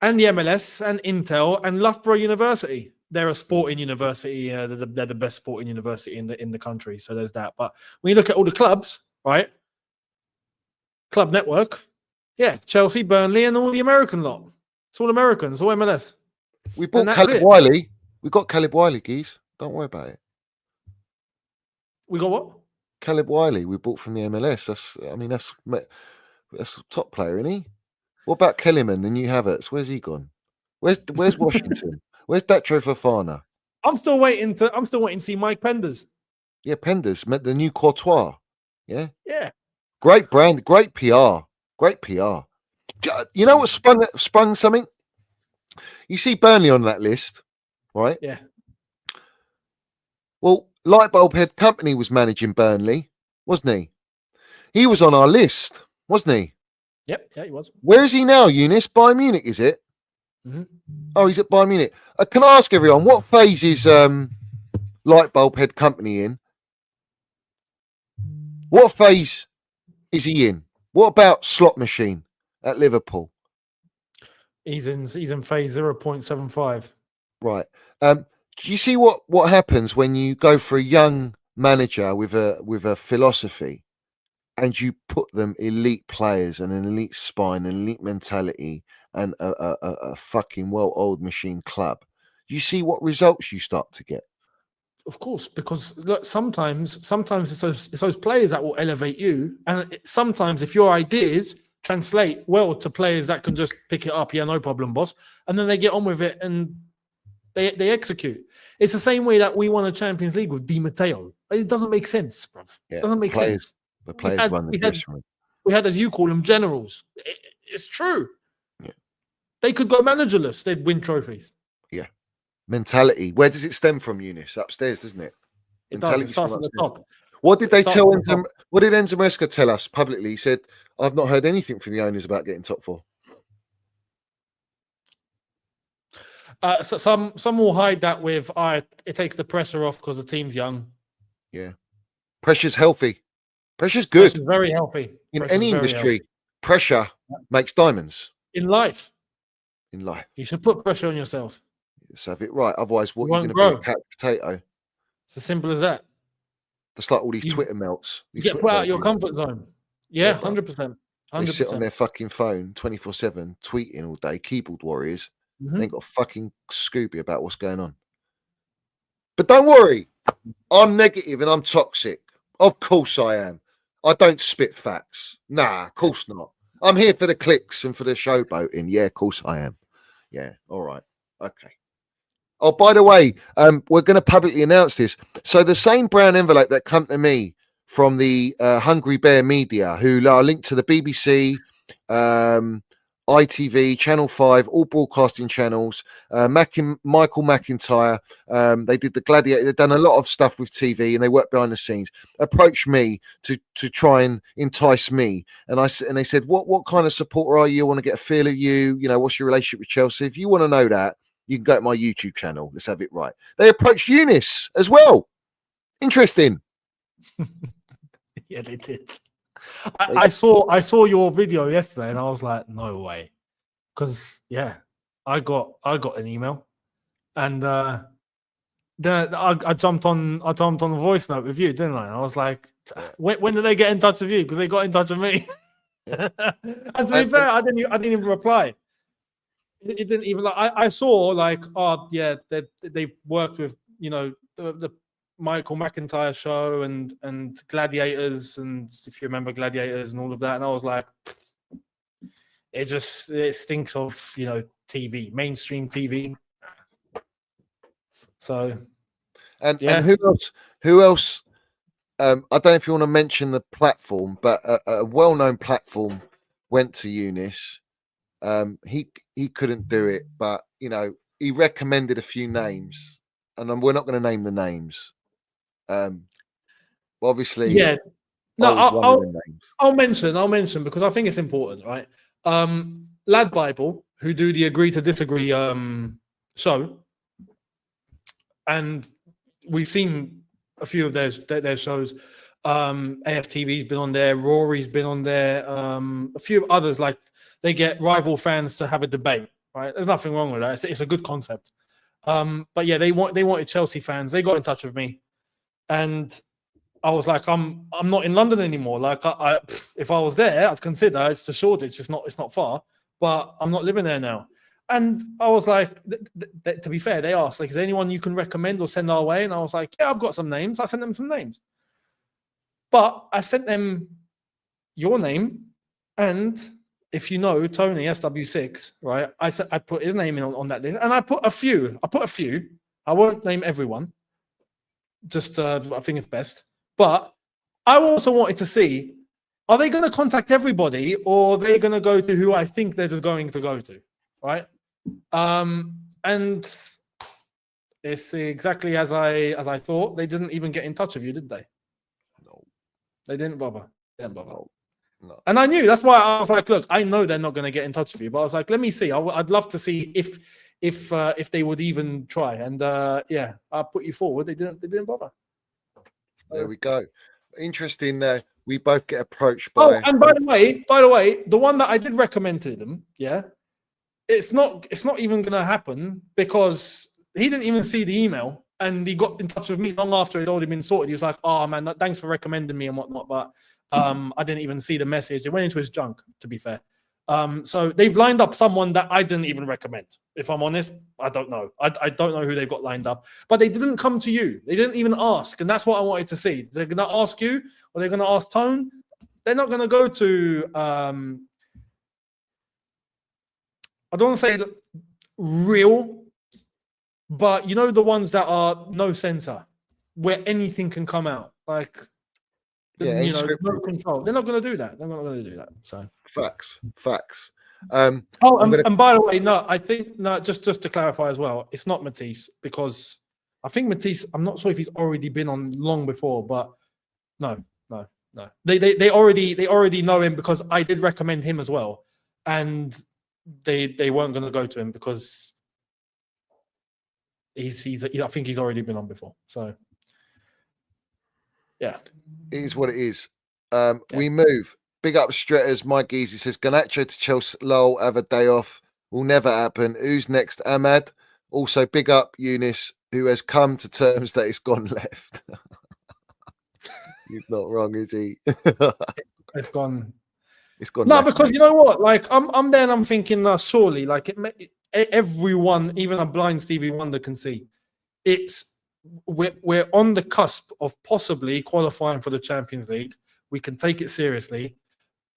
and the MLS and Intel and Loughborough University. They're a sporting university. They're the best sporting university in the country. So there's that. But when you look at all the clubs, right? Club network, Chelsea, Burnley, and all the American lot. It's all Americans, all MLS. We bought Caleb Wiley. We got Caleb Wiley, geez. Don't worry about it. We got what? Caleb Wiley. We bought from the MLS. That's a top player, isn't he? What about Kellyman, the new Havertz? Where's he gone? Where's Washington? Where's Datro Fofana? I'm still waiting to see Mike Penders. Yeah, Penders, the new Courtois. Yeah. Yeah. Great brand, great PR. Great PR. You know what sprung something? You see Burnley on that list, right? Yeah. Well, Lightbulb Head Company was managing Burnley, wasn't he? He was on our list, wasn't he? Yep, yeah, he was. Where is he now, Eunice? Bayern Munich, is it? Mm-hmm. Oh, he's at Bayern Munich. Can I ask everyone, what phase is Lightbulb Head Company in? What phase is he in? What about Slot Machine at Liverpool? He's in phase 0.75. Right. Do you see what happens when you go for a young manager with a philosophy and you put them elite players and an elite spine, an elite mentality, and a fucking well-oiled machine club? Do you see what results you start to get? Of course, because look, sometimes it's those players that will elevate you, and sometimes if your ideas translate well to players that can just pick it up, no problem, boss, and then they get on with it and they execute. It's the same way that we won a Champions League with Di Matteo. It doesn't make sense, bruv. It doesn't make sense. The players run the dressing room. We had, as you call them, generals. It's true. Yeah. They could go managerless. They'd win trophies. Yeah. Mentality. Where does it stem from, Eunice? Upstairs, doesn't it? It does. It starts at the top. What did they tell Enzo? What did Enzo Maresca tell us publicly? He said, "I've not heard anything from the owners about getting top four." So some will hide that with it takes the pressure off because the team's young. Yeah. Pressure's healthy. Pressure's good. Pressure's very healthy. In Pressure's any very industry, healthy. pressure makes diamonds. In life. In life. You should put pressure on yourself. Just have it right. Otherwise, what You are you won't going to be? grow. A couch potato? It's as simple as that. That's like all these You Twitter melts. These get Twitter put out your melts. comfort zone. Yeah, 100%. They sit on 100%. their fucking phone 24/7, tweeting all day, keyboard warriors. They ain't got a fucking Scooby about what's going on. But don't worry, I'm negative and I'm toxic. Of course I am. I don't spit facts. Nah, of course not. I'm here for the clicks and for the showboating. Yeah, of course I am. Yeah, all right. Okay. Oh, by the way, we're going to publicly announce this. So the same brown envelope that come to me from the Hungry Bear Media, who are linked to the BBC, ITV, Channel 5, all broadcasting channels, Michael McIntyre, they did the Gladiator, they've done a lot of stuff with TV and they work behind the scenes, approached me to try and entice me. And they said, what kind of supporter are you? I want to get a feel of you. You know, what's your relationship with Chelsea? If you want to know that, you can go to my YouTube channel. Let's have it right. They approached Eunice as well. Interesting. Yeah, they did. I saw your video yesterday, and I was like, no way, because I got an email, and I jumped on the voice note with you, didn't I? And I was like, when did they get in touch with you? Because they got in touch with me. And to be fair, I didn't even reply. It didn't even I saw like, oh yeah, they worked with, you know, the Michael McIntyre show and Gladiators, and if you remember Gladiators and all of that, and I was like, it stinks of, you know, TV, mainstream TV. So and who else I don't know if you want to mention the platform, but a well-known platform went to Eunice. He couldn't do it, but you know, he recommended a few names, and we're not going to name the names. Obviously, yeah, no, I'll mention because I think it's important, right? Lad Bible, who do the Agree to Disagree show, and we've seen a few of their shows. AFTV's been on there, Rory's been on there, a few others, like they get rival fans to have a debate, right? There's nothing wrong with that. It's a good concept. But yeah, they wanted Chelsea fans. They got in touch with me, and I was like, I'm not in London anymore. Like, if I was there, I'd consider. It's to Shoreditch. It's not far, but I'm not living there now. And I was like, to be fair, they asked, like, is there anyone you can recommend or send our way? And I was like, yeah, I've got some names. I sent them some names. But I sent them your name, and if you know Tony SW6, right? I put his name in on that list, and I put a few. I won't name everyone. Just I think it's best. But I also wanted to see, are they going to contact everybody, or are they going to go to who I think they're just going to go to, right? And it's exactly as I thought. They didn't even get in touch with you, did they? No. They didn't bother. No. And I knew, that's why I was like, look, I know they're not going to get in touch with you, but I was like, let me see. I'd love to see if they would even try. And yeah, I put you forward. They didn't bother. There we go. Interesting. We both get approached by. Oh, and by the way, the one that I did recommend to them, yeah, it's not even going to happen because he didn't even see the email, and he got in touch with me long after it already been sorted. He was like, "Oh man, thanks for recommending me and whatnot," but I didn't even see the message. It went into his junk, to be fair. So they've lined up someone that I didn't even recommend. If I'm honest, I don't know. I don't know who they've got lined up, but they didn't come to you. They didn't even ask, and that's what I wanted to see. They're going to ask you, or they're going to ask Tone. They're not going to go to. I don't want to say real, but you know, the ones that are no censor, where anything can come out, like. Yeah, you know, no control. They're not going to do that. They're not going to do that. So facts. And by the way, no, I think just to clarify as well, it's not Matisse, because I think Matisse, I'm not sure if he's already been on long before, but no. They already know him because I did recommend him as well, and they weren't going to go to him because I think he's already been on before. So yeah, it is what it is. We move. Big up Stretters. Mike Easy says Garnacho to Chelsea. Lol, have a day off. Will never happen. Who's next? Ahmad. Also, big up Eunice, who has come to terms that it's gone left. He's not wrong, is he? it's gone. It's gone. No, left, because mate. you know what? Like I'm there and I'm thinking, surely, like everyone, even a blind Stevie Wonder can see, we're on the cusp of possibly qualifying for the Champions League. We can take it seriously.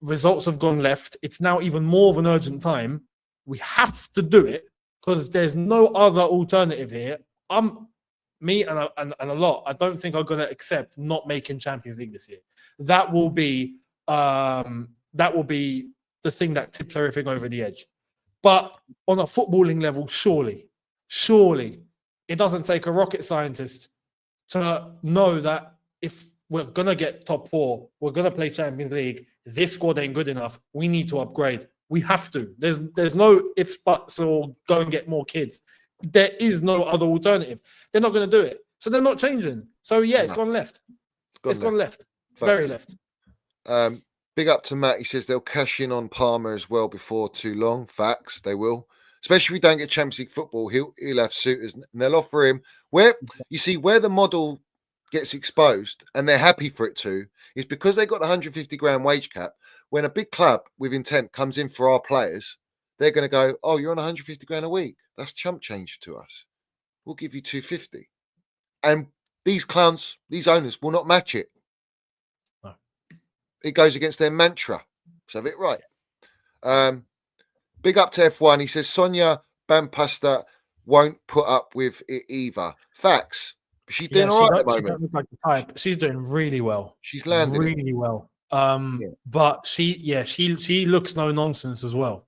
Results have gone left. It's now even more of an urgent time. We have to do it because there's no other alternative here. Me and a lot, I don't think I'm going to accept not making Champions League this year. That will be the thing that tips everything over the edge. But on a footballing level, surely, it doesn't take a rocket scientist to know that if we're going to get top 4, we're going to play Champions League, this squad ain't good enough. We need to upgrade. We have to. There's no ifs, buts, or go and get more kids. There is no other alternative. They're not going to do it. So they're not changing. So yeah, it's gone left. It's gone left. Very left. Big up to Matt. He says they'll cash in on Palmer as well before too long. Facts, they will. Especially if we don't get Champions League football, he'll have suitors and they'll offer him where the model gets exposed and they're happy for it to is because they got a 150 grand wage cap. When a big club with intent comes in for our players, they're going to go, oh, you're on 150 grand a week. That's chump change to us. We'll give you 250. And these clowns, these owners will not match it. No. It goes against their mantra. So have it right. Big up to F1. He says Sonia Bampasta won't put up with it either. Facts. But she's doing all right at the moment. She look like the type. She's doing really well. She's landing really well. But she looks no nonsense as well.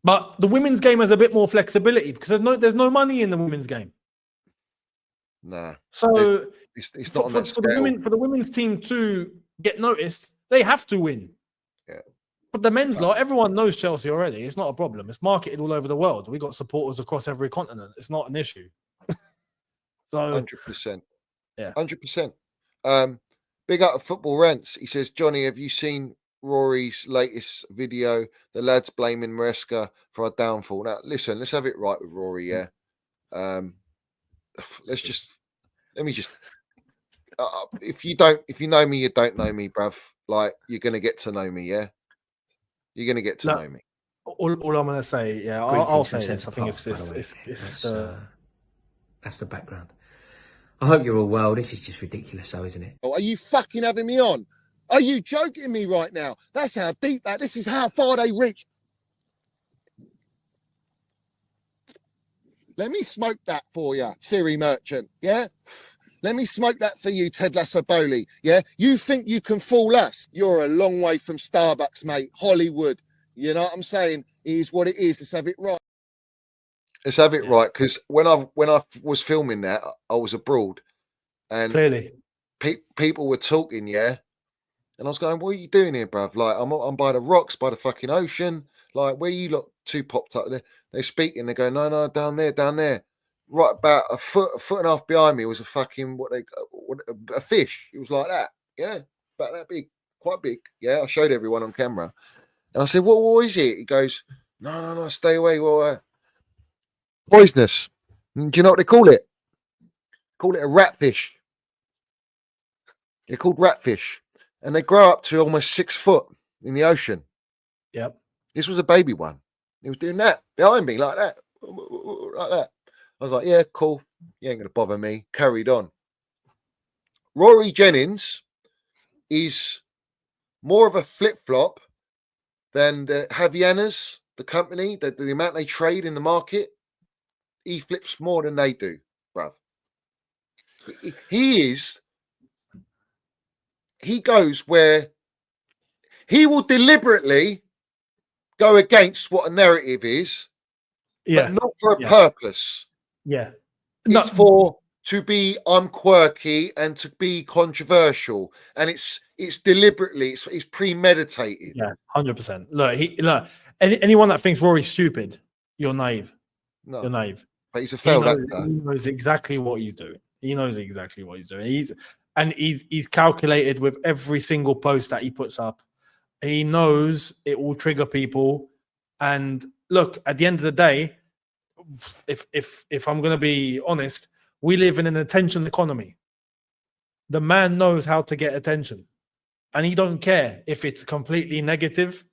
But the women's game has a bit more flexibility because there's no money in the women's game. Nah. So it's not on that scale. For the women's team to get noticed, they have to win. Yeah. But the men's lot, everyone knows Chelsea already. It's not a problem. It's marketed all over the world. We've got supporters across every continent. It's not an issue. So 100%. Yeah. 100%. Big up Football Rents. He says, Johnny, have you seen Rory's latest video? The lads blaming Maresca for our downfall. Now, listen, let's have it right with Rory, yeah? Let me just if you know me, you don't know me, bruv. Like, you're gonna get to know me, yeah? You're gonna get to know me. All I'm gonna say, yeah, I'll say this. I think that's the background. I hope you're all well. This is just ridiculous, though, isn't it? Oh, are you fucking having me on? Are you joking me right now? That's how deep this is how far they reach. Let me smoke that for you, Siri Merchant, yeah? Let me smoke that for you, Ted Lasso-Bowley, yeah? You think you can fool us? You're a long way from Starbucks, mate. Hollywood. You know what I'm saying? It is what it is. Let's have it right. Let's have it right, because when I was filming that, I was abroad, and clearly people were talking, yeah, and I was going, "What are you doing here, bruv? Like, I'm by the rocks, by the fucking ocean. Like, where you lot two popped up there? They're speaking. They go, no, down there. Right about a foot and a half behind me was a fucking a fish. It was like that, yeah, about that big, quite big. Yeah, I showed everyone on camera, and I said, "What is it?" He goes, "No, stay away. Well, poisonous. Do you know what they call it? Call it a ratfish. They're called ratfish, and they grow up to almost 6 foot in the ocean. Yep. This was a baby one. He was doing that behind me like that, like that. I was like, yeah, cool. You ain't going to bother me. Carried on. Rory Jennings is more of a flip-flop than the Javianas, the company, the amount they trade in the market. He flips more than they do, bruv. He goes where he will deliberately go against what a narrative is, but not for a purpose. Yeah. It's for to be quirky and to be controversial, and it's deliberately, it's premeditated. Yeah, 100%. Look, anyone that thinks Rory's stupid, you're naive. No, You're naive. but he's a He failed knows, actor. he knows exactly what he's doing. He knows exactly what he's doing. He's calculated with every single post that he puts up. He knows it will trigger people. And look, at the end of the day, if I'm going to be honest, we live in an attention economy. The man knows how to get attention, and he don't care if it's completely negative.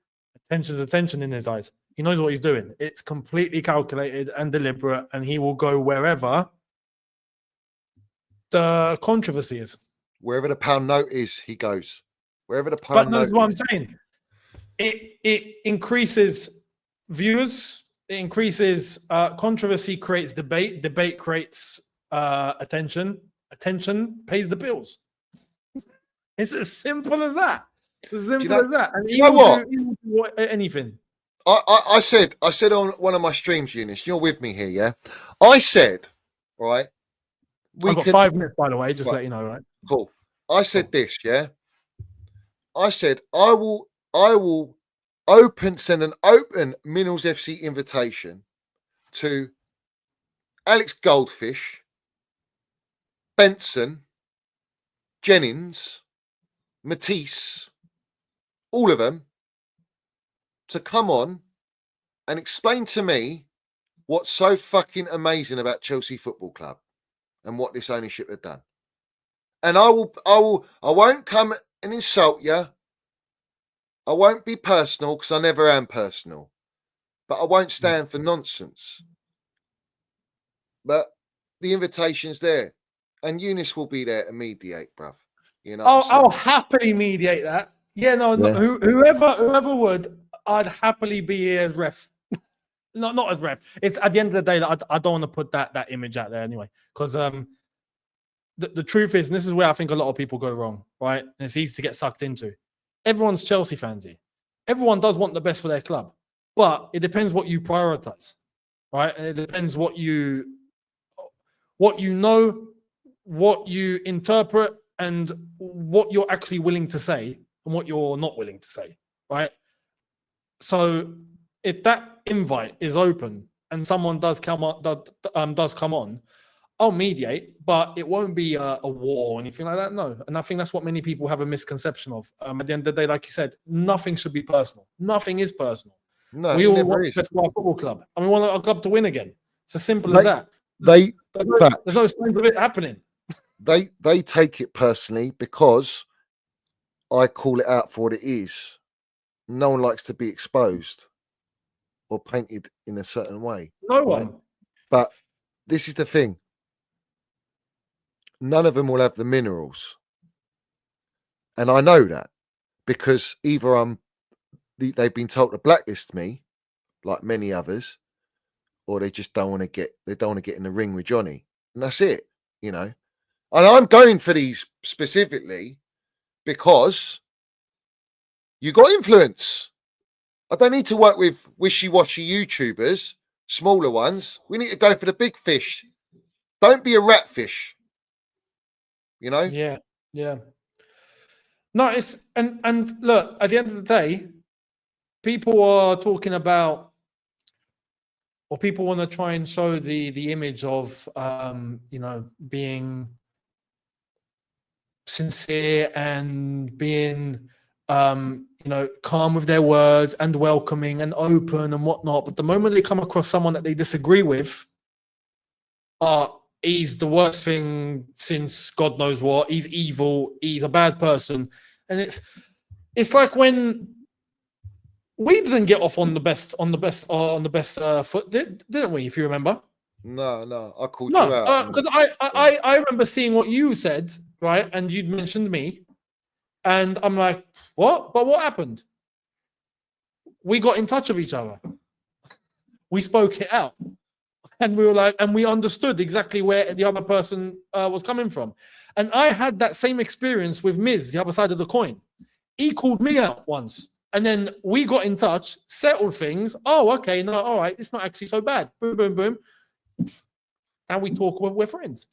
Attention's attention in his eyes. He knows what he's doing. It's completely calculated and deliberate, and he will go wherever the controversy is. Wherever the pound note is, he goes. Wherever the But pound note that's what I'm is. saying. It increases viewers. It increases controversy, creates debate. Debate creates attention. Attention pays the bills. It's as simple as that. As simple as that. And he will do anything. I said on one of my streams, Eunice, you're with me here, yeah? I said, right? I've got 5 minutes, by the way, just let you know, right? Cool. I said this, yeah? I said, I will send an open Minerals FC invitation to Alex Goldfish, Benson, Jennings, Matisse, all of them, to come on and explain to me what's so fucking amazing about Chelsea Football Club and what this ownership have done. And I won't come and insult you. I won't be personal because I never am personal, but I won't stand for nonsense. But the invitation's there, and Eunice will be there to mediate, bruv. You know, I'll happily mediate that. Yeah, no, yeah. Whoever would, I'd happily be here as ref. Not as ref. It's at the end of the day that I don't want to put that image out there anyway, because the truth is, and this is where I think a lot of people go wrong, right? And it's easy to get sucked into. Everyone's Chelsea fans here. Everyone does want the best for their club, but it depends what you prioritize, right? And it depends what you know, what you interpret, and what you're actually willing to say and what you're not willing to say, right? So if that invite is open and someone does come on, I'll mediate, but it won't be a war or anything like that. No. And I think that's what many people have a misconception of. At the end of the day, like you said, nothing should be personal. Nothing is personal. No, we all want the best for our football club, and we want our club to win again. It's as simple as that. There's no signs of it happening. They take it personally because I call it out for what it is. No one likes to be exposed or painted in a certain way. No one. But this is the thing. None of them will have the minerals. And I know that because either they've been told to blacklist me, like many others, or they just don't want to get in the ring with Johnny. And that's it, you know. And I'm going for these specifically because you got influence. I don't need to work with wishy-washy YouTubers, smaller ones. We need to go for the big fish. Don't be a ratfish. You know? Yeah. No, it's and look, at the end of the day, people are talking about, or people want to try and show the image of being sincere and being calm with their words and welcoming and open and whatnot. But the moment they come across someone that they disagree with, he's the worst thing since God knows what. He's evil. He's a bad person. And it's like when we didn't get off on the best foot, didn't we? If you remember. No, I called you out. Because I remember seeing what you said, right? And you'd mentioned me, and I'm like, what? But what happened? We got in touch with each other. We spoke it out. And we were like, and we understood exactly where the other person was coming from. And I had that same experience with Miz, the other side of the coin. He called me out once. And then we got in touch, settled things. Oh, okay. No, all right. It's not actually so bad. Boom, boom, boom. And we talk, we're friends.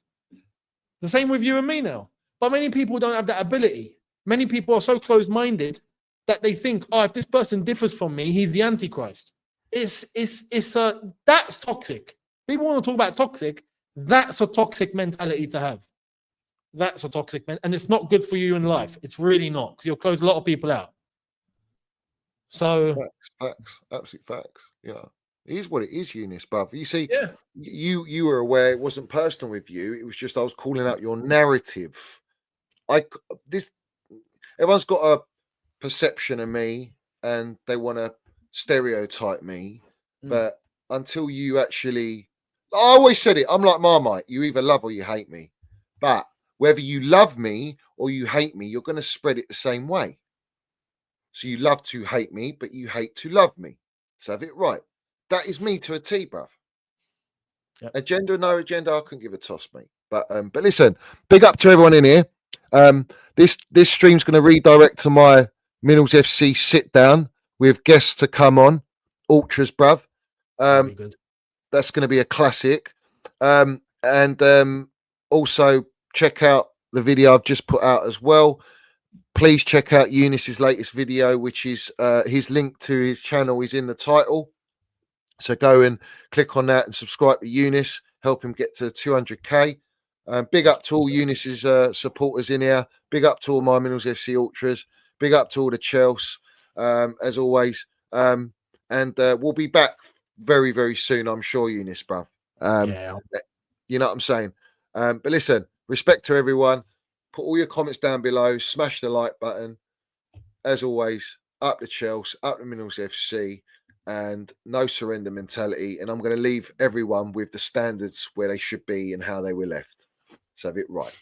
The same with you and me now. But many people don't have that ability. Many people are so closed-minded that they think, oh, if this person differs from me, he's the Antichrist. That's toxic. People want to talk about toxic. That's a toxic mentality to have. That's a toxic and it's not good for you in life. It's really not, because you'll close a lot of people out. So facts, absolute facts. You know, it is what it is, Eunice, bruv. You see, yeah, you were aware it wasn't personal with you. It was just I was calling out your narrative. Everyone's got a perception of me, and they want to stereotype me. But until you actually, I always said it. I'm like Marmite. You either love or you hate me. But whether you love me or you hate me, you're going to spread it the same way. So you love to hate me, but you hate to love me. So have it right. That is me to a T, bruv. Yep. Agenda, no agenda, I couldn't give a toss, mate. But listen, big up to everyone in here. This stream's going to redirect to my Minerals FC sit down with guests to come on. Ultras, bruv. that'd be good. That's going to be a classic. And also check out the video I've just put out as well. Please check out Eunice's latest video, which is his link to his channel is in the title. So go and click on that and subscribe to Eunice. Help him get to 200k. Big up to all Eunice's supporters in here. Big up to all my Minerals FC Ultras. Big up to all the Chelsea, as always. And we'll be back very, very soon, I'm sure, Eunice, bruv. Yeah. You know what I'm saying? But listen, respect to everyone. Put all your comments down below. Smash the like button. As always, up the Chelsea, up the Minerals FC, and no surrender mentality. And I'm going to leave everyone with the standards where they should be and how they were left. So have it right.